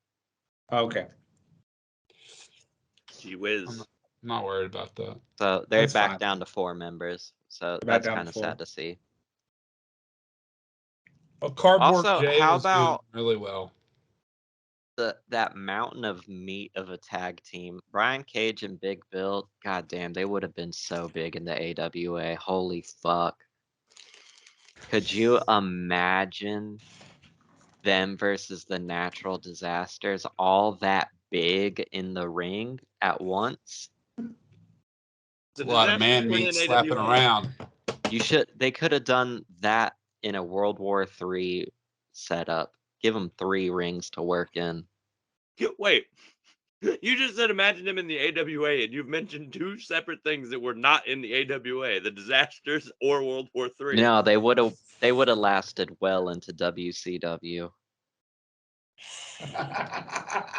Okay. Gee whiz. I'm not worried about that. So they're That's back fine. down to 4 members. So They're back that's down to kind of 4. sad to see. Well, Cardboard Also, Jay how was doing about really well. that mountain of meat of a tag team? Brian Cage and Big Bill, goddamn, they would have been so big in the AWA. Holy fuck. Could you imagine them versus the Natural Disasters, all that big in the ring at once? It's a lot of man meat slapping around. They could have done that in a World War III setup. Give them 3 rings to work in. Wait, you just said imagine them in the AWA, and you've mentioned 2 separate things that were not in the AWA: the Disasters or World War III. No, they would have lasted well into WCW.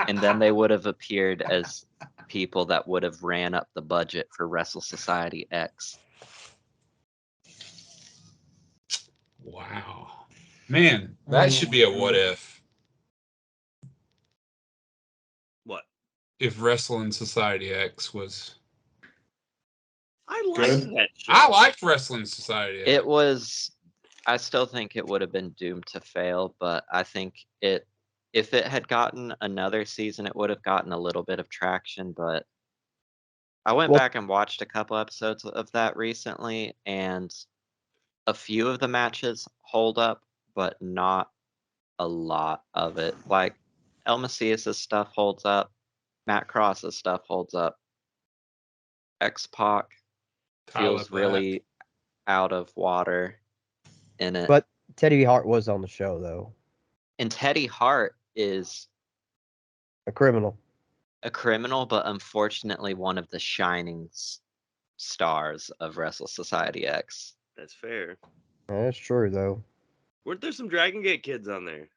And then they would have appeared as people that would have ran up the budget for Wrestle Society X. Wow. Man, that should be a what if. What? If Wrestling Society X was. I liked that show. I liked Wrestling Society X. It was. I still think it would have been doomed to fail, but I think if it had gotten another season, it would have gotten a little bit of traction. But I went back and watched a couple episodes of that recently, and a few of the matches hold up, but not a lot of it. Like El Macias' stuff holds up, Matt Cross's stuff holds up. X-Pac feels really out of water in it. But Teddy Hart was on the show, though. And Teddy Hart is a criminal. But unfortunately one of the shining stars of Wrestle Society X. That's fair. That's true, though. Weren't there some Dragon Gate kids on there?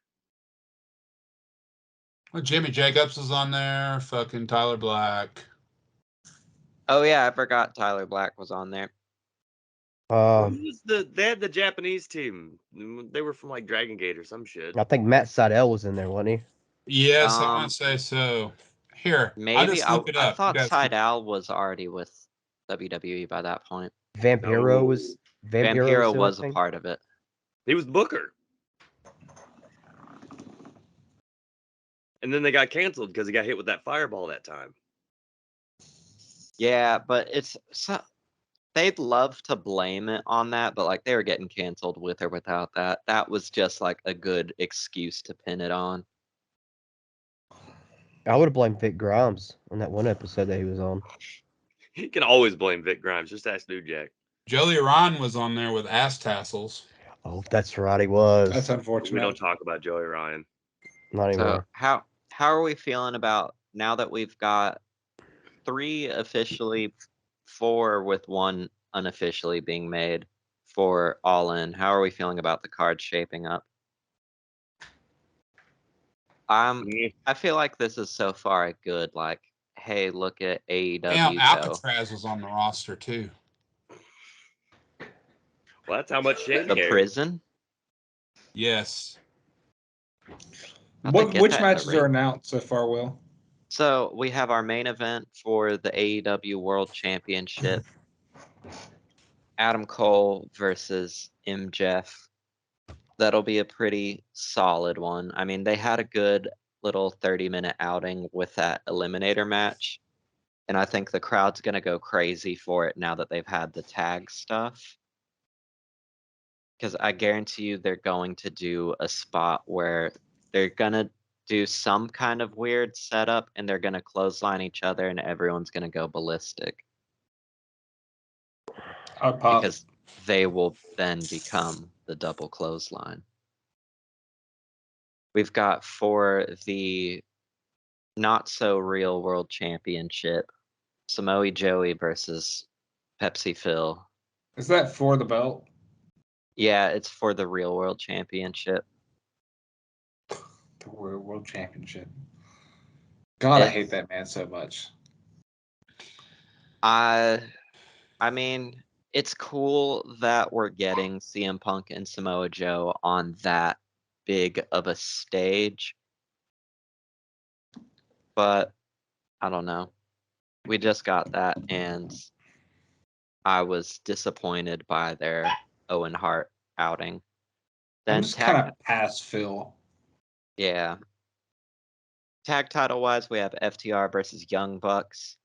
Well, Jimmy Jacobs was on there. Fucking Tyler Black. Oh yeah, I forgot Tyler Black was on there. They had the Japanese team. They were from like Dragon Gate or some shit. I think Matt Seidel was in there, wasn't he? Yes, I want to say so. Here, maybe I thought Seidel was already with WWE by that point. Vampiro was a part of it. He was Booker. And then they got canceled because he got hit with that fireball that time. Yeah, but they'd love to blame it on that, but like they were getting canceled with or without that. That was just like a good excuse to pin it on. I would have blamed Vic Grimes on that one episode that he was on. You can always blame Vic Grimes. Just ask New Jack. Joey Ryan was on there with ass tassels. Oh, that's right, he was. That's unfortunate. We don't talk about Joey Ryan. Not anymore. So how are we feeling about now that we've got 3 officially, 4 with 1 unofficially being made for All In? How are we feeling about the card shaping up? I feel like this is so far a good, like, hey, look at AEW. Damn, Alcatraz was on the roster too. Well, that's how much Shane The cares. prison? Yes. Which matches are announced so far, Will? So we have our main event for the AEW World Championship. Adam Cole versus MJF. That'll be a pretty solid one. I mean, they had a good little 30-minute outing with that Eliminator match. And I think the crowd's going to go crazy for it now that they've had the tag stuff. Because I guarantee you they're going to do a spot where they're going to do some kind of weird setup and they're going to clothesline each other and everyone's going to go ballistic. Because they will then become the double clothesline. We've got for the not so real world championship, Samoa Joey versus Pepsi Phil. Is that for the belt? Yeah, it's for the real world championship. The world championship. God, I hate that man so much. I mean, it's cool that we're getting CM Punk and Samoa Joe on that big of a stage, But I don't know. We just got that, and I was disappointed by their Owen Hart outing. I'm Then just kind of past Phil. yeah. Tag title wise, we have FTR versus Young Bucks.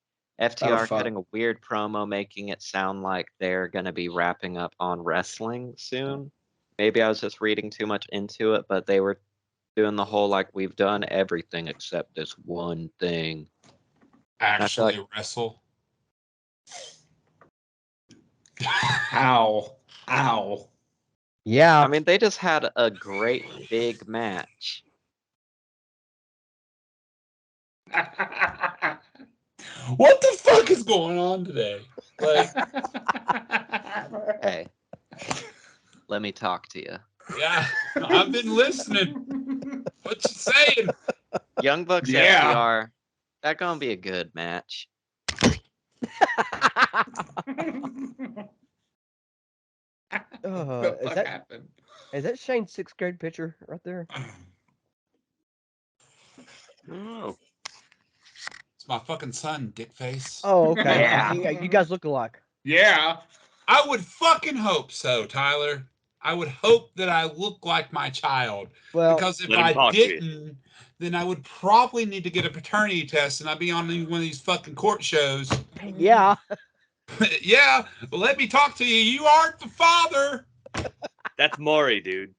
FTR cutting a weird promo, making it sound like they're going to be wrapping up on wrestling soon. Maybe I was just reading too much into it, but they were doing the whole like, we've done everything except this one thing. Actually wrestle. Ow. Ow. Yeah. I mean, they just had a great big match. What the fuck is going on today? Like, Hey, let me talk to you. yeah, I've been listening. What you saying? Young Bucks FTR, that gonna be a good match. Is that Shane's 6th grade picture right there? Oh. It's my fucking son, dick face. Oh, okay. Yeah. You guys look alike. Yeah. I would fucking hope so, Tyler. I would hope that I look like my child. Well, because if let him I talk to you. didn't, then I would probably need to get a paternity test and I'd be on one of these fucking court shows. Yeah. Yeah, well, let me talk to you. You aren't the father. That's Maury, dude.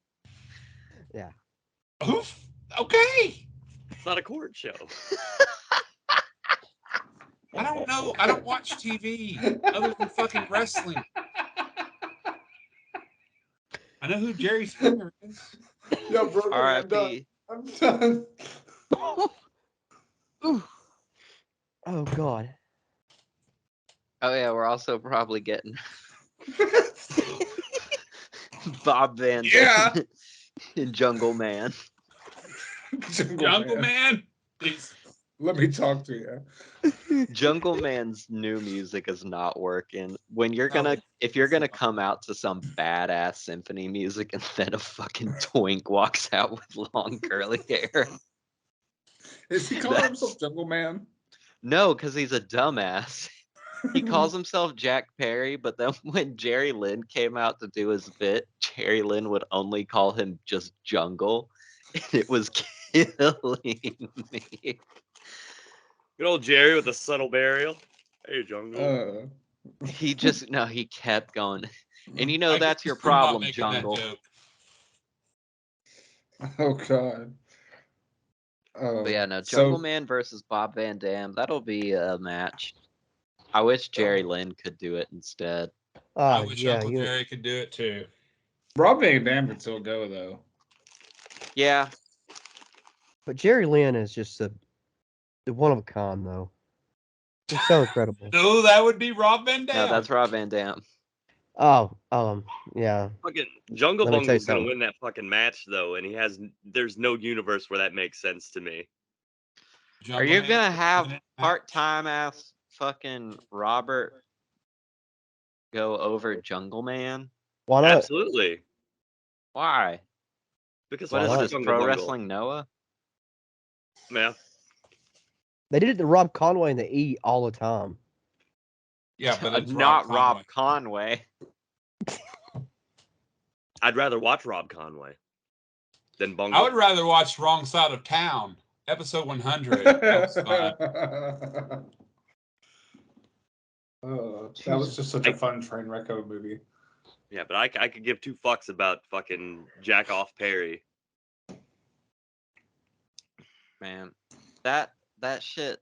Yeah. Oof. Okay. It's not a court show. I don't know. I don't watch TV other than fucking wrestling. I know who Jerry Springer is. Yo, bro, I'm done. RIP. I'm done. Oh, God. Oh yeah, we're also probably getting Bob Van Dam in Jungle Man. Jungle Man. Please. Let me talk to you. Jungle Man's new music is not working. When you're gonna, if you're gonna come out to some badass symphony music and then a fucking twink walks out with long curly hair. Is he calling himself Jungle Man? No, because he's a dumbass. He calls himself Jack Perry, but then when Jerry Lynn came out to do his bit, Jerry Lynn would only call him just Jungle, and it was killing me. Good old Jerry with a subtle burial. Hey, Jungle. He kept going. And you know, I that's your guess I'm not problem, making that Jungle. joke. Oh, God. But yeah, no, Jungle Man versus Bob Van Dam, that'll be a match. I wish Jerry Lynn could do it instead. I wish Uncle Jerry could do it too. Rob Van Dam could still go, though. Yeah. But Jerry Lynn is just the one of a kind, though. He's so incredible. No, that would be Rob Van Dam. No, that's Rob Van Dam. Oh, yeah. Fucking Jungle Bungle's gonna win that fucking match though, and there's no universe where that makes sense to me. Are you gonna have part-time ass fucking Robert go over Jungle Man? Why not? Absolutely. Why? Because what is this, Jungle Pro Bungle. Wrestling Noah? Yeah. They did it to Rob Conway in the E all the time. Yeah, but it's not Rob Conway. I'd rather watch Rob Conway than Bungle. I would rather watch Wrong Side of Town, episode 100. That was fun. That was just such a fun train wreck of a movie. Yeah, but I could give two fucks about fucking Jack Off Perry. Man, that shit.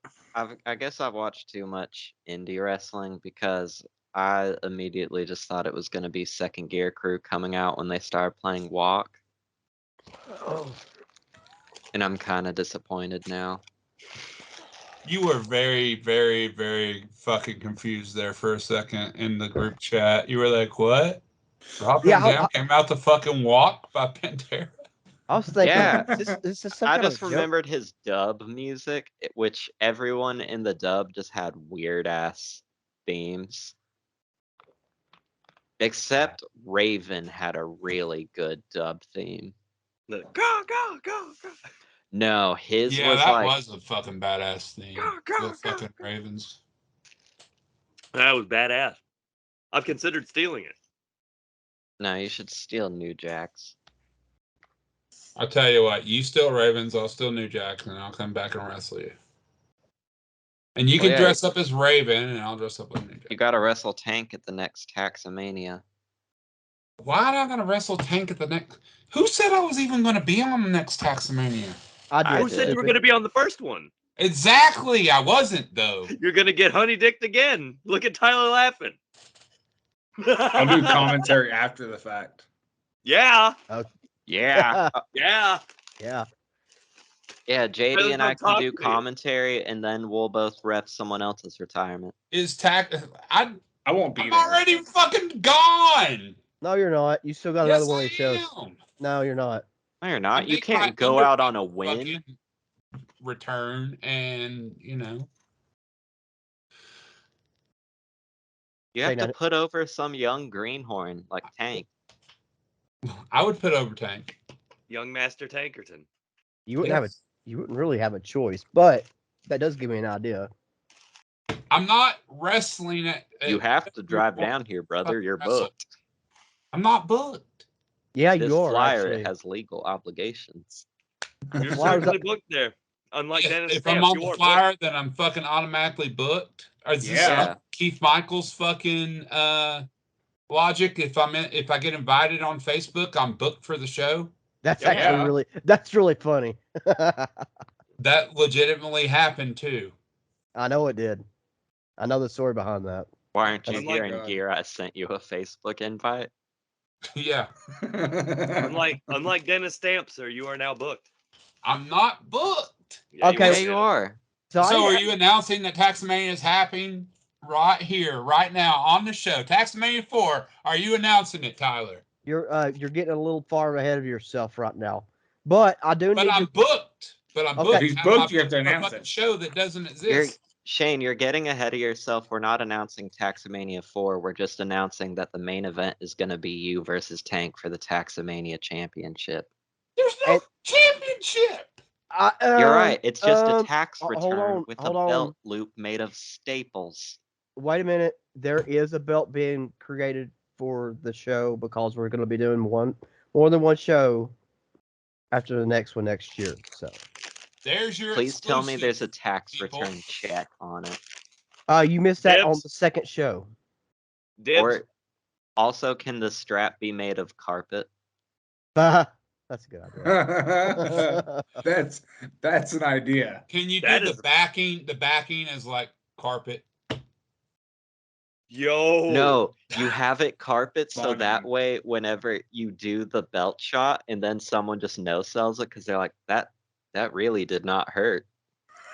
I guess I've watched too much indie wrestling because I immediately just thought it was going to be Second Gear Crew coming out when they started playing Walk. Oh. And I'm kind of disappointed now. You were very, very, very fucking confused there for a second in the group chat. You were like, what? Rob Van Dam came out to fucking Walk by Pantera? I was thinking, yeah, this is some I kind just of remembered his dub music, which everyone in the dub just had weird ass themes. Except Raven had a really good dub theme. Go, go, go, go. No, his Yeah, was that like was a fucking badass thing. The fucking Ravens. That was badass. I've considered stealing it. no. You should steal New Jack's. I'll tell you what, you steal Ravens, I'll steal New Jack, and I'll come back and wrestle you. And you Well, can yeah, dress up as Raven, and I'll dress up as New Jack. You got to wrestle Tank at the next Taxomania. Why am I going to wrestle Tank at the next? Who said I was even going to be on the next Taxomania? I Who said did. you were going to be on the first one? Exactly, I wasn't though. You're going to get honey dicked again. Look at Tyler laughing. I'll do commentary after the fact. Yeah. Yeah. Yeah. Yeah. Yeah, JD Tyler's and I gonna can talk do to me. commentary, and then we'll both ref someone else's retirement. Is Tax? I won't be I'm there. already fucking gone. No, you're not. You still got Yes, another one of I these shows. am. No, you're not. No, you're I not. You make my can't go out on a underdog win. fucking return, and You have Say to that. put over some young greenhorn like Tank. I would put over Tank. Young Master Tankerton. You wouldn't really have a choice, but that does give me an idea. I'm not wrestling it. You have to drive down here, brother. You're booked. I'm not booked. Yeah, This you are flyer actually. has legal obligations. You're Flyers certainly booked there. Unlike Dennis If I'm Stamps, on you the are flyer, then I'm fucking automatically booked. Or is this Yeah. Keith Michaels fucking logic? If I get invited on Facebook, I'm booked for the show. That's Yeah. actually really funny. That legitimately happened too. I know it did. I know the story behind that. Why aren't you Oh my here in God. gear? I sent you a Facebook invite. Yeah, Unlike Dennis Stamps, sir, you are now booked. I'm not booked. Yeah, Okay. Yeah, you are. So, So are you announcing that Taxomania is happening right here, right now on the show? Taxomania 4. Are you announcing it, Tyler? you're getting a little far ahead of yourself right now. But I do But need I'm to. booked. But I'm Okay. booked. If he's I'm booked, not you have to booked for a announce fucking it. show that doesn't exist. Shane, you're getting ahead of yourself. We're not announcing Taxomania 4. We're just announcing that the main event is going to be you versus Tank for the Taxomania Championship. There's no championship. You're right. It's just a tax hold return on, with a hold on. belt loop made of staples. Wait a minute. There is a belt being created for the show because we're going to be doing more than one show after the next one next year. So, There's your Please tell me exclusive, there's a tax people. return check on it. you missed that on Dibs. the second show. Dibs. Or also, can the strap be made of carpet? That's a good idea. That's an idea. Can you That do is- the backing? The backing is like carpet. Yo. No, you have it carpet so Funny. that way whenever you do the belt shot and then someone just no sells it because they're like, that really did not hurt.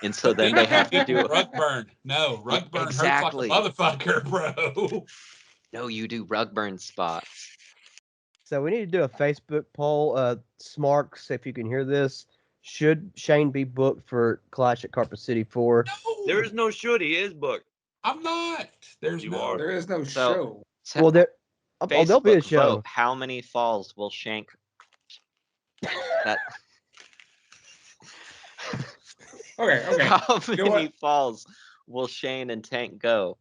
And so then they have to do rug burn. No, rug burn Exactly. hurts like a motherfucker, bro. No, you do rug burn spots. So we need to do a Facebook poll. Smarks, if you can hear this, should Shane be booked for Clash at Carpet City 4? No, There is no should. He is booked. I'm not. There's You no. are. There is no So- show. So Well, there'll be a Facebook show. vote, how many falls will Shank that Okay. how You know many what? falls will Shane and Tank go?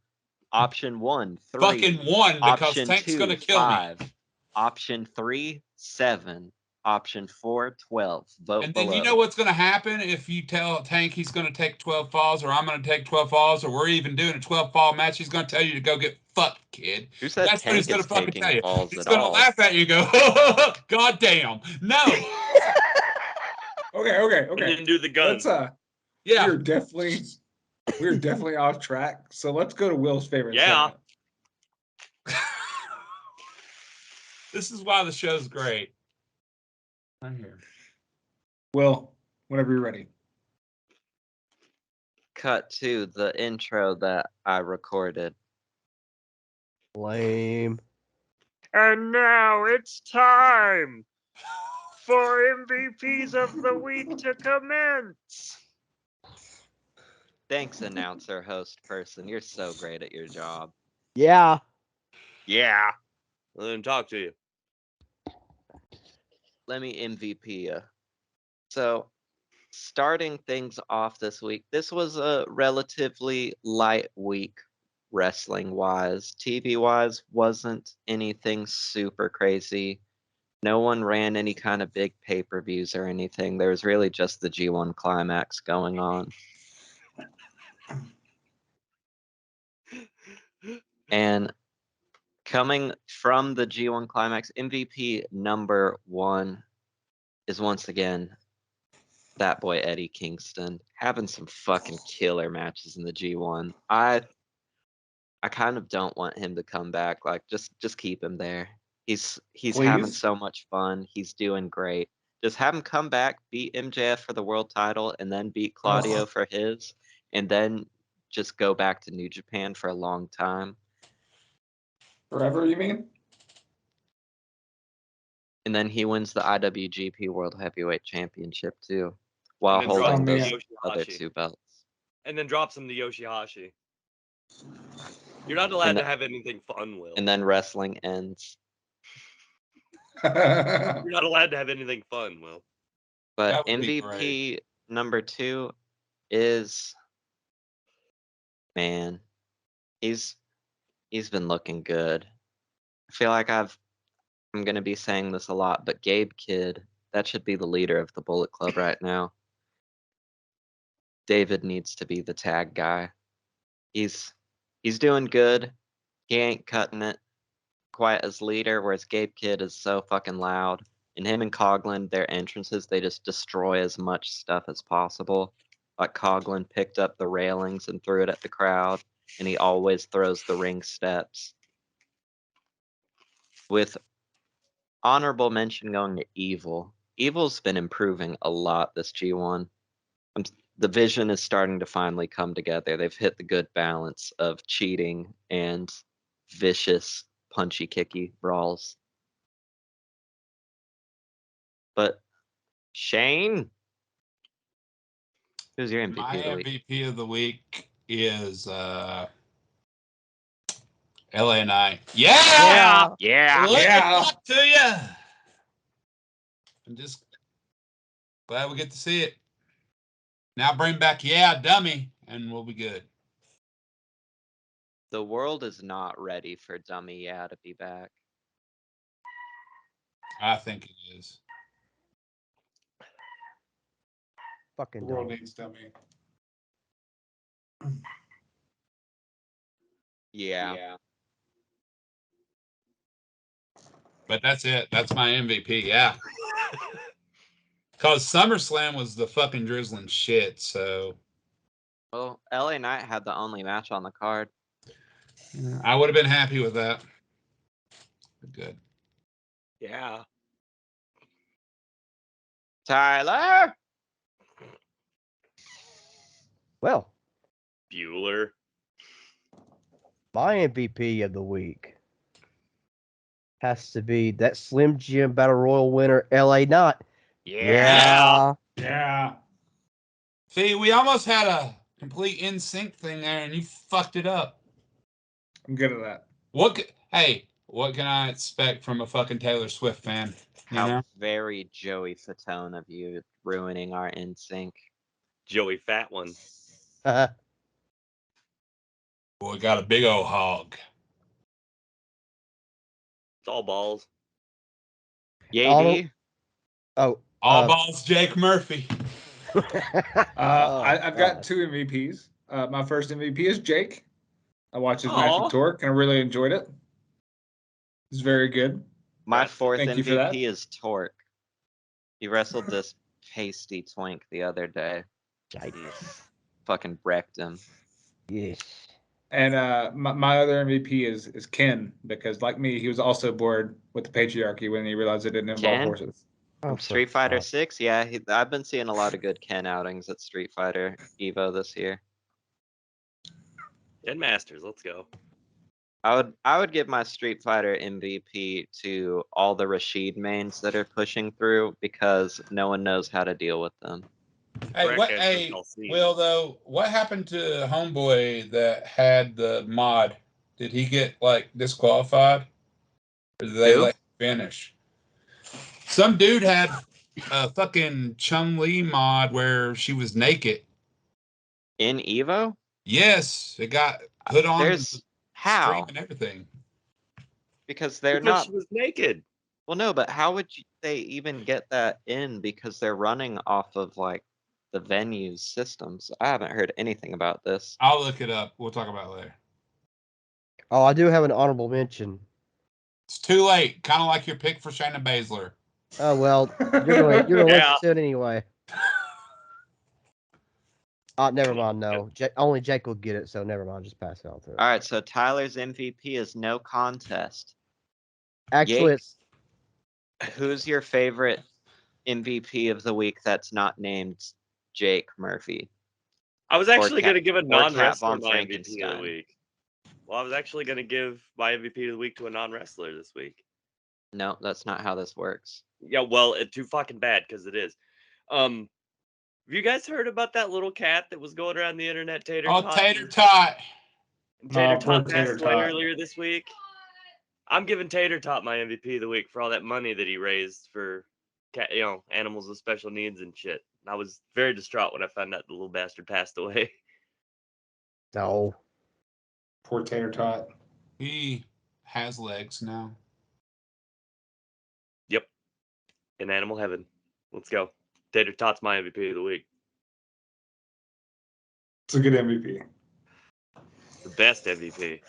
Option 1, 3. Fucking one because Option Tank's 2, gonna kill 5. me. Option 3, 7. Option 4, 12. Vote And then below. you know what's going to happen if you tell Tank he's going to take 12 falls, or I'm going to take 12 falls, or we're even doing a 12 fall match. He's going to tell you to go get fucked, kid. Who said That's what he's Tank going is to fucking taking tell you. falls He's at going to all? laugh at you and go, God damn. No. Okay. He didn't do the guns. Yeah. We're definitely off track. So let's go to Will's favorite. Yeah. segment. This is why the show's great. I'm here. Will, whenever you're ready. Cut to the intro that I recorded. Lame. And now it's time for MVPs of the week to commence. Thanks, announcer, host person. You're so great at your job. Yeah. Yeah. Let him talk to you. Let me MVP you. So, starting things off this week, this was a relatively light week wrestling-wise. TV-wise, wasn't anything super crazy. No one ran any kind of big pay-per-views or anything. There was really just the G1 Climax going on. And coming from the G1 Climax, MVP number 1 is once again that boy Eddie Kingston, having some fucking killer matches in the G1. I kind of don't want him to come back. Like, just keep him there. He's having Please? so much fun. He's doing great. Just have him come back, beat MJF for the world title, and then beat Claudio for his, and then just go back to New Japan for a long time. Forever, you mean? And then he wins the IWGP World Heavyweight Championship too, while And then drops holding him those to other Yoshihashi. 2 belts. And then drops him to Yoshihashi. You're not allowed And to have anything fun, Will. And then wrestling ends. You're not allowed to have anything fun, Will. But That would be MVP number 2 is, man, he's been looking good. I feel like I'm gonna be saying this a lot, but Gabe Kidd, that should be the leader of the Bullet Club right now. David needs to be the tag guy. He's doing good. He ain't cutting it quite as leader, whereas Gabe Kidd is so fucking loud. And him and Coughlin, their entrances, they just destroy as much stuff as possible. Like Coughlin picked up the railings and threw it at the crowd, and he always throws the ring steps. With honorable mention going to Evil. Evil's been improving a lot this G1. The vision is starting to finally come together. They've hit the good balance of cheating and vicious, punchy, kicky brawls. But Shane, who's your MVP My of the week? MVP of the week is LA Knight. Yeah! Yeah. Let Yeah. me talk to you. I'm just glad we get to see it. Now bring back Dummy, and we'll be good. The world is not ready for Dummy to be back. I think it is. Fucking The world dumb. needs Dummy. Yeah. But that's it. That's my MVP. Yeah. Because SummerSlam was the fucking drizzling shit. So Well, LA Knight had the only match on the card. I would have been happy with that. But good. Yeah. Tyler. Well, Bueller. my MVP of the week has to be that Slim Jim Battle Royal winner, LA Knight. Yeah. Yeah. See, we almost had a complete in sync thing there, and you fucked it up. I'm good at that. What can I expect from a fucking Taylor Swift fan? You How know? very Joey Fatone of you ruining our NSYNC. Joey Fat One. Boy, got a big old hog. It's all balls. Yady. Oh. All balls, Jake Murphy. I've got 2 MVPs. My first MVP is Jake. I watched his match Aw. with Torque, and I really enjoyed it. It's very good. My 4th Thank you for that. MVP is Torque. He wrestled this pasty twink the other day. Fucking wrecked him. Yes. And my other MVP is Ken, because like me, he was also bored with the patriarchy when he realized it didn't involve Ken? horses. Oh, Street Fighter 6, yeah, I've been seeing a lot of good Ken outings at Street Fighter Evo this year. And Masters. Let's go. I would give my Street Fighter MVP to all the Rashid mains that are pushing through because no one knows how to deal with them. Hey, Will, though, what happened to Homeboy that had the mod? Did he get, like, disqualified? Or did they Who? let him finish? Some dude had fucking Chun-Li mod where she was naked. In Evo? Yes, it got put on There's the how? stream and everything. Because they're Because not. she was naked. Well, no, but how would they even get that in? Because they're running off of like the venue's systems. I haven't heard anything about this. I'll look it up. We'll talk about it later. Oh, I do have an honorable mention. It's too late. Kind of like your pick for Shayna Baszler. Oh well, you're gonna Yeah. listen to it anyway. Never mind. No, only Jake will get it, so never mind. Just pass it on through. All right, so Tyler's MVP is no contest. Actually, Yates, who's your favorite MVP of the week that's not named Jake Murphy? I was actually Cat- going to give a Cat non-wrestler Von my MVP of the Frankenstein. week. Well, I was actually going to give my MVP of the week to a non-wrestler this week. No, that's not how this works. Yeah, well, it's too fucking bad because it is. Have you guys heard about that little cat that was going around the internet, Tater Tot? Oh, Tater Tot. Tater poor Tot Tater passed away Tot. earlier this week. I'm giving Tater Tot my MVP of the week for all that money that he raised for animals with special needs and shit. And I was very distraught when I found out the little bastard passed away. no. Poor Tater Tot. He has legs now. Yep. In animal heaven. Let's go. Tater Tot's my MVP of the week. It's a good MVP. The best MVP.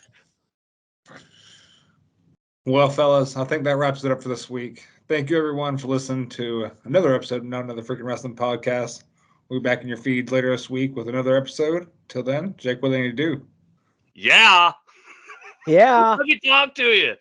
Well, fellas, I think that wraps it up for this week. Thank you, everyone, for listening to another episode of Not Another Freaking Wrestling Podcast. We'll be back in your feeds later this week with another episode. Till then, Jake, what do they need to do? Yeah. Yeah. Let me talk to you.